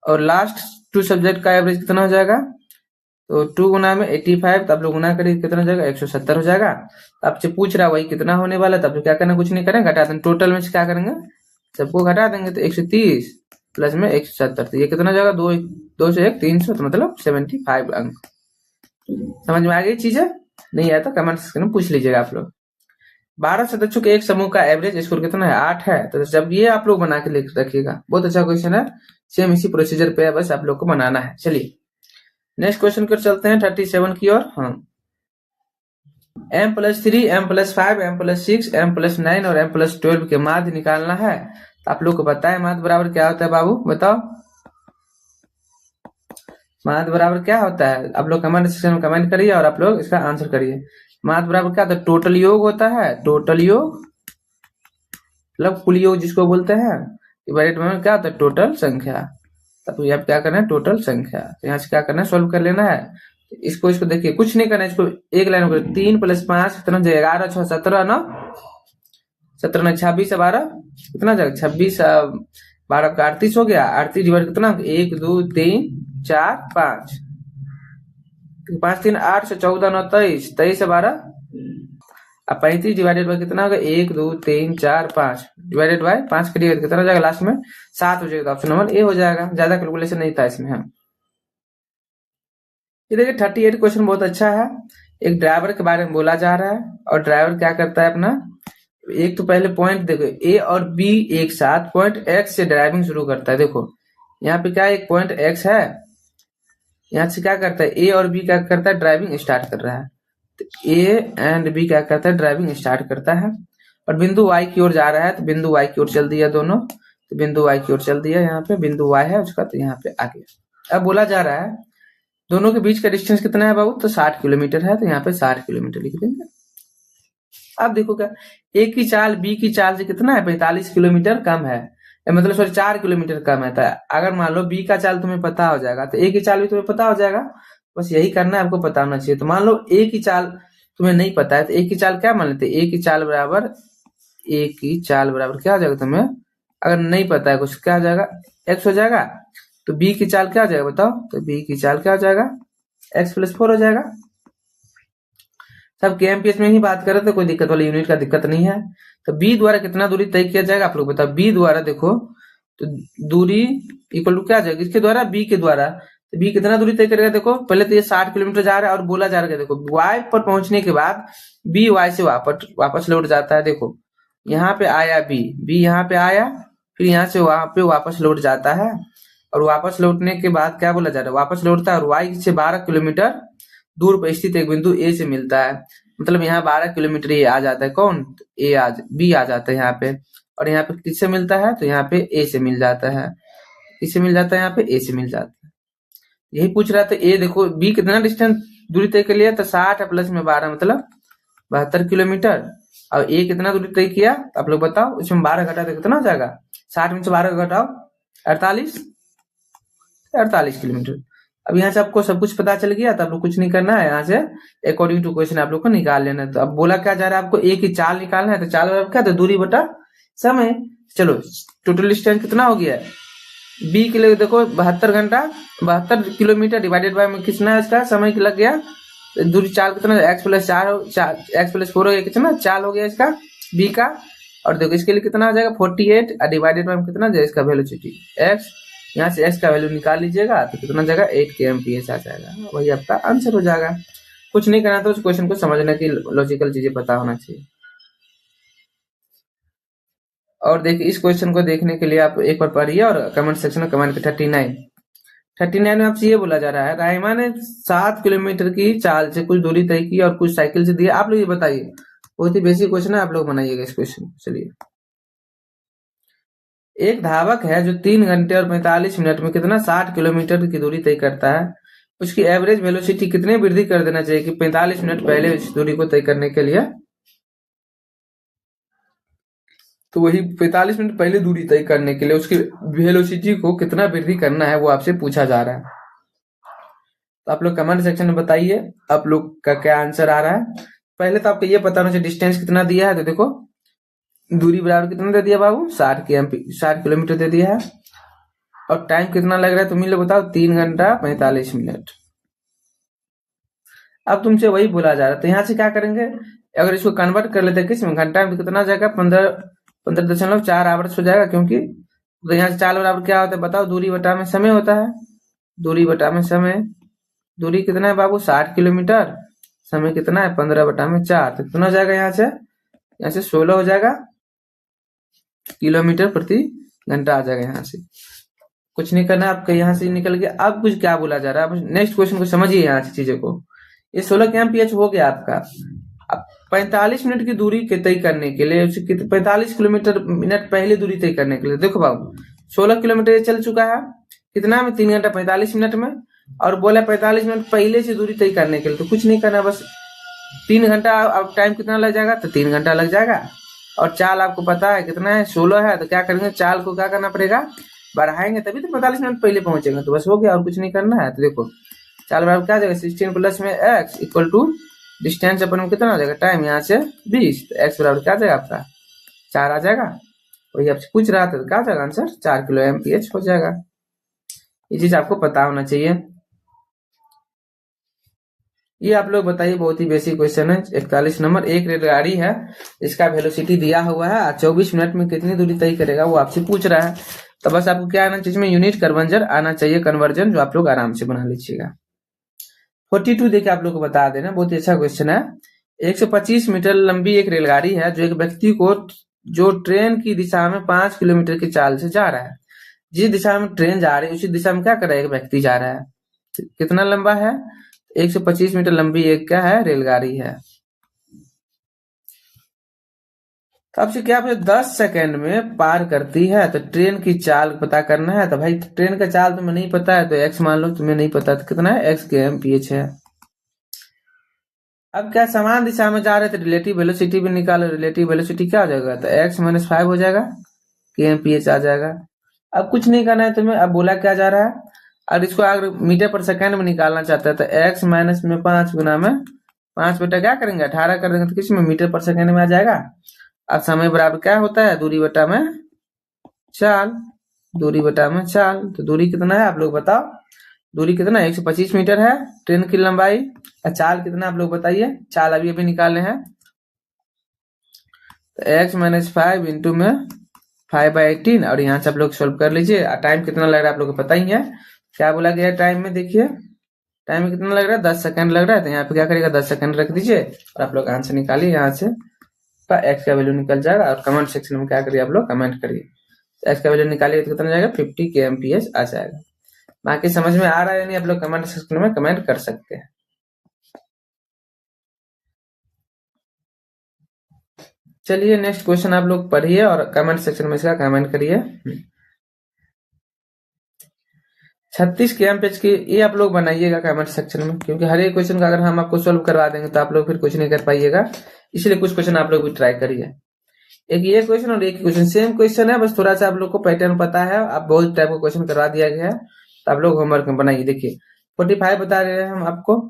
और लास्ट 2 सब्जेक्ट का एवरेज कितना हो जाएगा, तो 2 गुना में 85, तो आप लोग गुना करिए कितना हो जाएगा, 170 हो जाएगा। आपसे पूछ रहा वही कितना होने वाला, तब क्या करना, कुछ नहीं करेंगे, घटा देंगे, टोटल में से क्या करेंगे, सबको घटा देंगे। तो 130 प्लस में 170, तो ये कितना हो जाएगा, 2 से 1 300, तो मतलब 75 अंक। समझ में आ गई चीजें, नहीं आया तो कमेंट सेक्शन में पूछ लीजिएगा आप लोग। 12 सदस्यों के एक समूह का एवरेज स्कोर कितना है, 8 है। तो जब ये आप लोग बना के लिख रखिएगा, बहुत अच्छा क्वेश्चन है, सेम इसी प्रोसीजर पे है, बस आप लोग को बनाना है। चलिए नेक्स्ट क्वेश्चन की चलते हैं 37 की ओर। हाँ, m+3 m+5 m+6 m+9 और m+12 के माध्य निकालना है। तो आप लोग को पता है माध्य बराबर क्या होता है बाबू, बताओ माध्य बराबर क्या होता है। आप लोग कमेंट सेक्शन में कमेंट करिए और आप लोग इसका आंसर करिए। माध्य बराबर क्या होता है, टोटल योग होता है, टोटल योग मतलब कुल योग जिसको बोलते हैं, डिवाइडेड में क्या होता है, टोटल संख्या। तब यहाँ क्या करना है, टोटल संख्या। तो यहाँ से क्या करना है, सोल्व कर लेना है। इसको देखिए कुछ नहीं करना है, इसको एक लाइन में 3 + 5 कितना जाएगा, 11 6 17 9 17 9 26 12 कितना जाएगा, 26 12 का 38 हो गया। 38 डिवाइड कितना, 1 2 3 4 5 5 3 8 से 14 9 23 23 से 12 अब 35 डिवाइडेड बाय कितना होगा, 1 2 3 4 5 डिवाइडेड बाय 5 करिएगा कितना हो जाएगा, लास्ट में 7 हो जाएगा। ऑप्शन नंबर ए हो जाएगा, ज्यादा कैलकुलेशन नहीं था इसमें। हम ये देखिए 38 क्वेश्चन बहुत अच्छा है। एक ड्राइवर के बारे में बोला जा रहा है और ड्राइवर क्या करता है अपना, एक तो पहले पॉइंट देखो ए और बी एक साथ पॉइंट एक्स से ड्राइविंग शुरू करता है। देखो यहाँ पे क्या एक पॉइंट एक्स है, यहाँ से क्या करता है ए और बी क्या करता है, ड्राइविंग स्टार्ट कर रहा है। तो ए एंड बी क्या करता है, ड्राइविंग स्टार्ट करता है और बिंदु वाई की ओर जा रहा है। तो बिंदु वाई की ओर चल दिया दोनों, तो बिंदु वाई की ओर चल दिया, यहाँ पे बिंदु वाई है उसका, तो यहाँ पे आ गया। अब बोला जा रहा है दोनों के बीच का डिस्टेंस कितना है बाबू, तो 60 किलोमीटर है, तो यहाँ पे 60 किलोमीटर लिख देंगे। अब देखो क्या, ए की चाल बी की चाल से कितना है, 45 किलोमीटर कम है, मतलब सॉरी 4 किलोमीटर कम है। तो अगर मान लो बी का चाल तुम्हें पता हो जाएगा तो ए की चाल भी तुम्हें पता हो जाएगा। बस यही करना है, आपको पता होना चाहिए। तो मान लो ए की चाल तुम्हें नहीं पता है तो ए की चाल क्या मान लेते, ए की चाल बराबर क्या हो जाएगा तुम्हें, अगर नहीं पता है कुछ क्या हो जाएगा, एक्स हो जाएगा। तो बी की चाल क्या हो जाएगा बताओ, तो बी की चाल क्या हो जाएगा, x+4 हो जाएगा। सब KMPH में ही बात करें तो कोई दिक्कत वाली यूनिट का दिक्कत नहीं है। तो बी द्वारा कितना दूरी तय किया जाएगा आप लोग बताओ, बी द्वारा देखो तो दूरी इक्वल टू क्या आ जाएगा, इसके द्वारा बी के द्वारा, तो बी कितना दूरी तय करेगा, देखो पहले तो ये 60 किलोमीटर जा रहा है और बोला जा रहा है देखो वाई पर पहुंचने के बाद बी वाई से वापस लौट जाता है। देखो यहाँ पे आया बी यहाँ पे आया, फिर यहाँ से वहां पे वापस लौट जाता है, और वापस लौटने के बाद क्या बोला जा रहा है, वापस लौटता है और वाई से 12 किलोमीटर दूर पर स्थित एक बिंदु ए से मिलता है। मतलब यहाँ 12 किलोमीटर ये आ जाता है, कौन बी आ जाता है यहाँ पे, और यहाँ पे किससे मिलता है, तो यहाँ पे ए से मिल जाता है, किससे मिल जाता है, यहाँ पे ए से मिल जाता है। यही पूछ रहा था, ए देखो बी कितना डिस्टेंस दूरी तय कर लिया, तो 60 प्लस में 12 मतलब 72 किलोमीटर, और ए कितना दूरी तय किया आप लोग बताओ, इसमें 12 घटा तो कितना हो जाएगा, 60 में से 12 घटाओ 48 किलोमीटर। अब यहाँ से आपको सब कुछ पता चल गया, तो आप लोग कुछ नहीं करना है, यहाँ से अकॉर्डिंग टू क्वेश्चन आप लोग को निकाल लेना है। तो अब बोला क्या जा रहा है आपको, ए की चाल निकालना है, तो चाल बराबर क्या, तो दूरी बटा समय। चलो टोटल डिस्टेंस कितना हो गया, बी के लिए देखो 72 किलोमीटर डिवाइडेड बाय में कितना है इसका समय लग गया, दूरी चाल कितना, x+4 हो गया, कितना चाल हो गया इसका बी का, और देखो इसके लिए कितना आ जाएगा 48 डिवाइडेड बाय कितना जाएगा इसका वेलोसिटी x, यहाँ से x का वैल्यू निकाल लीजिएगा तो कितना जाएगा 8 kmph आ जाएगा, वही आपका आंसर हो जाएगा। कुछ नहीं करना तो उस क्वेश्चन को समझने की लॉजिकल चीजें पता होना चाहिए। और देखिए इस क्वेश्चन को देखने के लिए आप एक बार पढ़िए और कमेंट सेक्शन में कमेंट कर 39 में आपसे ये बोला जा रहा है, राहिमा ने 7 किलोमीटर की चाल से कुछ दूरी तय की और कुछ साइकिल से दिया, आप लोग ये बताइए, बहुत ही बेसिक क्वेश्चन है, आप लोग बनाइएगा इस क्वेश्चन। चलिए, एक धावक है जो 3 घंटे और 45 मिनट में कितना 60 किलोमीटर की दूरी तय करता है, उसकी एवरेज वेलोसिटी कितने वृद्धि कर देना चाहिए कि 45 मिनट पहले इस दूरी को तय करने के लिए, तो वही 45 मिनट पहले दूरी तय करने के लिए उसकी वेलोसिटी को कितना वृद्धि करना है वो आपसे पूछा जा रहा है। तो आप लोग कमेंट सेक्शन में बताइए आप लोग का क्या आंसर आ रहा है। पहले तो आपको ये पता होना चाहिए डिस्टेंस कितना दिया है, तो देखो दूरी बराबर कितना दे दिया बाबू 60 किलोमीटर दे दिया है, और टाइम कितना लग रहा है तुम लोग बताओ 3 घंटा 45 मिनट। अब तुमसे वही बोला जा रहा है, तो यहाँ से क्या करेंगे, अगर इसको कन्वर्ट कर लेते हैं किस में घंटा में, तो कितना जाएगा 15.4 आवर्स हो जाएगा, क्योंकि तो यहाँ से चाल बराबर क्या होता है बताओ, दूरी बटा में समय होता है, दूरी बटा में समय, दूरी कितना है बाबू 60 किलोमीटर, समय कितना है 15/4, तो कितना हो जाएगा यहाँ से 16 हो जाएगा किलोमीटर प्रति घंटा आ जाएगा। यहाँ से कुछ नहीं करना आपका, यहाँ से निकल गया। अब कुछ क्या बोला जा रहा है, अब नेक्स्ट क्वेश्चन को समझिए यहाँ से चीजों को। ये 16 kmph हो गया आपका। अब 45 मिनट की दूरी के तय करने के लिए 45 किलोमीटर मिनट पहले दूरी तय करने के लिए देखो बाबू 16 किलोमीटर चल चुका है कितना में 3 घंटा 45 मिनट में, और बोला 45 मिनट पहले से दूरी तय करने के लिए, तो कुछ नहीं करना, बस 3 घंटा। अब टाइम कितना लग जाएगा, तो 3 घंटा लग जाएगा, और चाल आपको पता है कितना है 16 है, तो क्या करेंगे चाल को क्या करना पड़ेगा बढ़ाएंगे, तभी तो 45 मिनट पहले पहुंचेंगे, तो बस हो गया और कुछ नहीं करना है। तो देखो चाल बराबर क्या जाएगा 16 प्लस में x इक्वल टू डिस्टेंस अपन में कितना हो जाएगा टाइम यहाँ से 20, तो x बराबर क्या जाएगा आपका 4 आ जाएगा। वही आपसे पूछ रहा था, तो क्या जाएगा आंसर 4 किलो एमपीएच हो जाएगा। ये चीज आपको पता होना चाहिए। ये आप लोग बताइए, बहुत ही बेसिक क्वेश्चन है। 41 नंबर, एक रेलगाड़ी है इसका वेलोसिटी दिया हुआ है 24 मिनट में कितनी दूरी तय करेगा वो आपसे पूछ रहा है। तो बस आपको क्या आना चाहिए इसमें, यूनिट कन्वर्जन आना चाहिए, कन्वर्जन जो आप लोग आराम से बना लीजिएगा। 42 देखिए आप लोग को बता देना, बहुत ही अच्छा क्वेश्चन है। 125 मीटर लंबी एक रेलगाड़ी है जो एक व्यक्ति को जो ट्रेन की दिशा में 5 किलोमीटर की चाल से जा रहा है। जिस दिशा में ट्रेन जा रही है उसी दिशा में क्या कर रहा है एक व्यक्ति जा रहा है। कितना लंबा है 125 मीटर लंबी एक क्या है रेलगाड़ी है। तो आपसे क्या 10 सेकंड में पार करती है, तो ट्रेन की चाल पता करना है। तो भाई ट्रेन का चाल तुम्हें नहीं पता है तो x मान लो, तुम्हें नहीं पता तो कितना है x के एमपीएच है। अब क्या समान दिशा में जा रहे थे, रिलेटिव वेलोसिटी भी निकालो, रिलेटिव वेलोसिटी क्या हो जाएगा तो x-5 हो जाएगा के एमपीएच आ जाएगा। अब कुछ नहीं करना है तुम्हें, अब बोला क्या जा रहा है, और इसको अगर मीटर पर सेकंड में निकालना चाहता है तो x - में 5 गुना में 5 बटा क्या करेंगे 18 कर देंगे तो किस में मीटर पर सेकेंड में आ जाएगा। अब समय बराबर क्या होता है दूरी बटा में चाल, दूरी बटा में चाल। तो दूरी कितना है आप लोग बताओ, दूरी कितना 125 मीटर है ट्रेन की लंबाई। और चाल कितना आप लोग बताइए, चाल अभी अभी निकाले हैं। तो x माइनस 5 इंटू में 5/18 और यहाँ से आप लोग सोल्व कर लीजिए। टाइम कितना लग रहा है आप लोग को पता ही है, क्या बोला गया है टाइम में, देखिए टाइम में कितना लग रहा है 10 सेकंड लग रहा है। तो यहाँ पे क्या करिएगा 10 सेकंड रख दीजिए और आप लोग आंसर निकालिए यहाँ से, एक्स का वैल्यू निकल जाएगा। और कमेंट सेक्शन में क्या करिए आप लोग कमेंट करिए। एक्स का वैल्यू निकालिए तो कितना जाएगा 50 kmph आ जाएगा। बाकी समझ में आ रहा है या नहीं आप लोग कमेंट सेक्शन में कमेंट कर सकते हैं। चलिए नेक्स्ट क्वेश्चन आप लोग पढ़िए और कमेंट सेक्शन में इसका कमेंट करिए। 36 kmph की ये आप लोग बनाइएगा कमेंट सेक्शन में, क्योंकि हर एक क्वेश्चन का अगर हम आपको सोल्व करवा देंगे तो आप लोग फिर कुछ नहीं कर पाइएगा। इसलिए कुछ क्वेश्चन आप लोग भी ट्राई करिए। एक ये क्वेश्चन और एक क्वेश्चन सेम क्वेश्चन है, बस थोड़ा सा आप लोग को पैटर्न पता है। आप बहुत टाइप का क्वेश्चन करवा दिया गया है तो आप लोग होमवर्क में बनाइए। देखिए 45 बता रहे हैं हम आपको,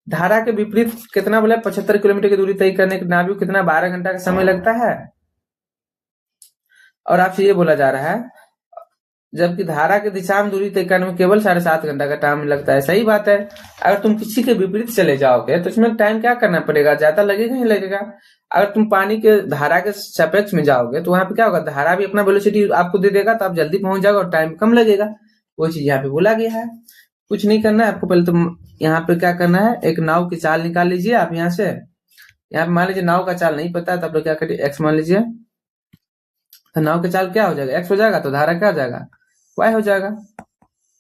धारा के विपरीत कितना बोले 75 किलोमीटर की दूरी तय करने के नाभिक कितना 12 घंटा का समय लगता है। और आपसे ये बोला जा रहा है जबकि धारा की दिशा में दूरी तय करने में केवल 7.5 घंटा का टाइम लगता है। सही बात है, अगर तुम किसी के विपरीत चले जाओगे तो इसमें टाइम क्या करना पड़ेगा, ज्यादा लगेगा ही लगेगा। अगर तुम पानी के धारा के सापेक्ष में जाओगे तो वहां पे क्या होगा, धारा भी अपना वेलोसिटी आपको दे देगा तो आप जल्दी पहुंच जाओगे और टाइम कम लगेगा। वो चीज यहाँ पे बोला गया है। कुछ नहीं करना है आपको, पहले तुम यहाँ पे क्या करना है, एक नाव की चाल निकाल लीजिए आप यहाँ से। यहाँ पे मान लीजिए नाव का चाल नहीं पता है तो आप लोग क्या करिए एक्स मान लीजिए। तो नाव की चाल क्या हो जाएगा, एक्स हो जाएगा, तो धारा क्या हो जाएगा वाई हो जाएगा।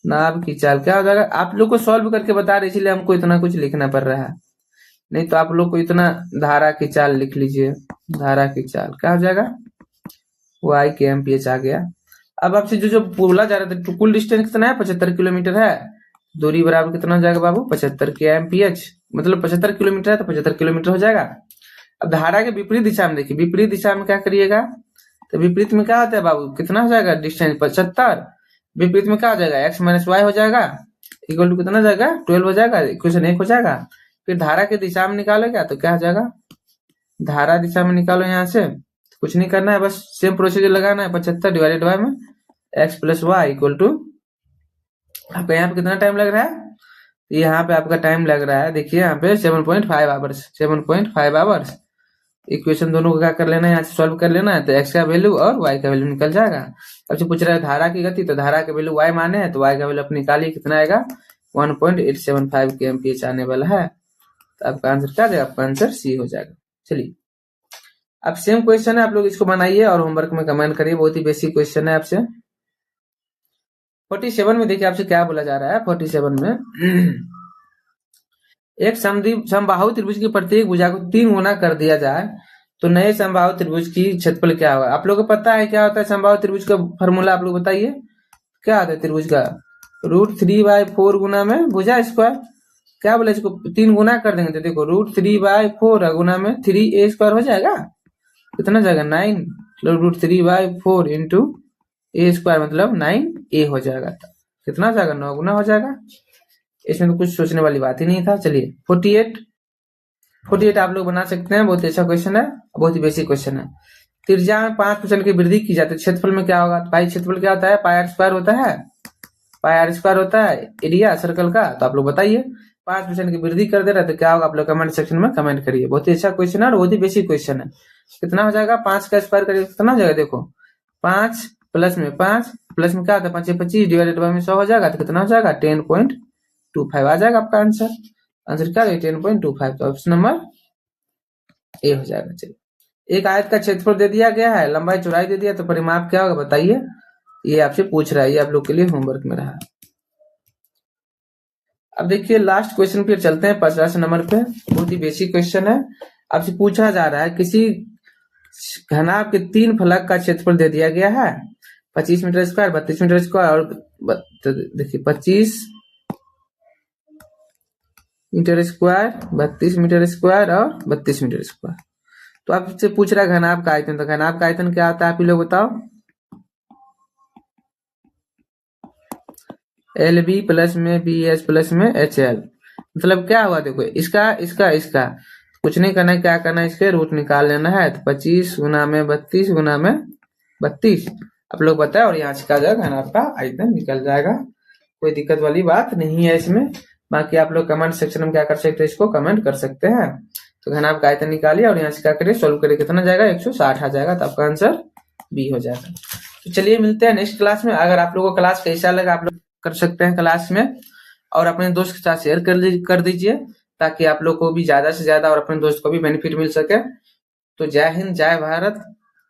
नाव की चाल क्या हो जाएगा, आप लोग को सॉल्व करके बता रहे इसलिए हमको इतना कुछ लिखना पड़ रहा है, नहीं तो आप लोग को इतना धारा की चाल लिख लीजिए। धारा की चाल क्या हो जाएगा वाई kmph आ गया। अब आपसे जो जो बोला जा रहा था कुल डिस्टेंस कितना है 75 किलोमीटर है, दूरी बराबर कितना हो जाएगा बाबू 75 kmph, मतलब 75 किलोमीटर है तो 75 किलोमीटर हो जाएगा। अब धारा के विपरीत दिशा में देखिए, विपरीत दिशा में क्या करिएगा, तो विपरीत में क्या होता है बाबू कितना हो जाएगा डिस्टेंस 75, विपरीत में क्या हो जाएगा x माइनस वाई हो जाएगा, इक्वल टू कितना जाएगा 12 हो जाएगा, इक्वेशन 1 हो जाएगा। फिर धारा के दिशा में निकालोगे तो क्या हो जाएगा, धारा दिशा में निकालो यहाँ से, कुछ नहीं करना है बस सेम प्रोसीजर लगाना है 75 डिवाइडेड बाय में x plus y equal to, आपका यहाँ पे कितना टाइम लग रहा है, यहाँ पे आपका टाइम लग रहा है देखिए यहाँ पे 7.5 आवर्स, 7.5 आवर्स। इक्वेशन दोनों को क्या कर लेना है यहाँ से सॉल्व कर लेना है, तो x का वैल्यू और y का वैल्यू निकल जाएगा। अब जो पूछ रहा है धारा की गति, तो धारा का वैल्यू y माने है तो y का वैल्यू अपने निकालिए कितना आएगा 1.875 kmph आने वाला है। तो आपका आंसर क्या जाएगा, आपका आंसर सी हो जाएगा। चलिए अब सेम क्वेश्चन है, आप लोग इसको बनाइए और होमवर्क में कमेंट करिए, बहुत ही बेसिक क्वेश्चन है आपसे। 47 में देखिए आपसे क्या बोला जा रहा है, 47 में एक समबाहु त्रिभुज की प्रत्येक भुजा को 3 गुना कर दिया जाए तो नए समबाहु त्रिभुज की क्षेत्रफल क्या होगा। आप लोग को पता है क्या होता है समबाहु त्रिभुज का फॉर्मूला, आप लोग बताइए क्या आता है त्रिभुज का, √3/4 गुना में भुजा स्क्वायर, क्या बोले इसको 3 गुना कर देंगे तो देखो √3/4 गुना में 3a² हो जाएगा, कितना जाएगा 9, √3/4 इंटू a² मतलब 9a हो जाएगा, कितना हो जाएगा 9 गुना हो जाएगा। इसमें तो कुछ सोचने वाली बात ही नहीं था। चलिए 48 आप लोग बना सकते हैं, बहुत अच्छा क्वेश्चन है, बहुत ही बेसिक क्वेश्चन है। त्रिज्या में 5% की वृद्धि की जाती है, क्षेत्रफल में क्या होगा, पाई क्षेत्रफल क्या होता है πr² होता है, πr² होता है एरिया सर्कल का। तो आप लोग बताइए 5% की वृद्धि कर दे रहा है तो क्या होगा, आप लोग कमेंट सेक्शन में कमेंट करिए। बहुत ही अच्छा क्वेश्चन है और बहुत ही बेसिक क्वेश्चन है। कितना हो जाएगा 5 का स्क्वायर करिए कितना हो जाएगा, देखो 5 प्लस में 5 प्लस में क्या होता है 5 25 डिवाइडेड बाय में 100 हो जाएगा, तो कितना हो जाएगा 10.25 आ जाएगा आपका आंसर। आंसर क्या है 10.25, तो ऑप्शन नंबर ए हो जाएगा। चलिए एक आयत का क्षेत्रफल दे दिया गया है, लंबाई चौड़ाई दे दिया, तो परिमाप क्या होगा बताइए, ये आपसे पूछ रहा है, ये आप लोग के लिए होमवर्क में रहा। अब देखिए लास्ट क्वेश्चन पे चलते हैं 50 नंबर पे, बहुत ही बेसिक क्वेश्चन है। आपसे पूछा जा रहा है किसी घनाभ के 3 फलक का क्षेत्रफल दे दिया गया है 25 मीटर स्क्वायर 32 मीटर स्क्वायर और तो देखिए 25 मीटर स्क्वायर 32 मीटर स्क्वायर और 32 मीटर स्क्वायर। तो आपसे पूछ रहा है घनाभ का आयतन, तो घनाभ का आयतन क्या आता है आप ही लोग बताओ, LB प्लस में BH प्लस में HL, मतलब क्या हुआ देखो इसका इसका इसका, कुछ नहीं करना है, क्या करना है, इसके रूट निकाल लेना है। तो 25 गुना में 32 गुना में 32 आप लोग बताए, और यहाँ से क्या जाएगा ना, आपका आयतन निकल जाएगा। कोई दिक्कत वाली बात नहीं है इसमें। बाकी आप लोग कमेंट सेक्शन में क्या कर सकते हैं, इसको कमेंट कर सकते हैं। तो घन आपका आयतन निकालिए और यहाँ से क्या करिए, सोल्व करिए, कितना जाएगा 160 आ जाएगा। तो आपका आंसर बी हो जाएगा। तो चलिए मिलते हैं नेक्स्ट क्लास में। अगर आप लोगों को क्लास कैसा लगा, आप लोग कर सकते हैं क्लास में, और अपने दोस्त के साथ शेयर कर दीजिए, ताकि आप लोग को भी ज्यादा से ज्यादा और अपने दोस्त को भी बेनिफिट मिल सके। तो जय हिंद, जय भारत।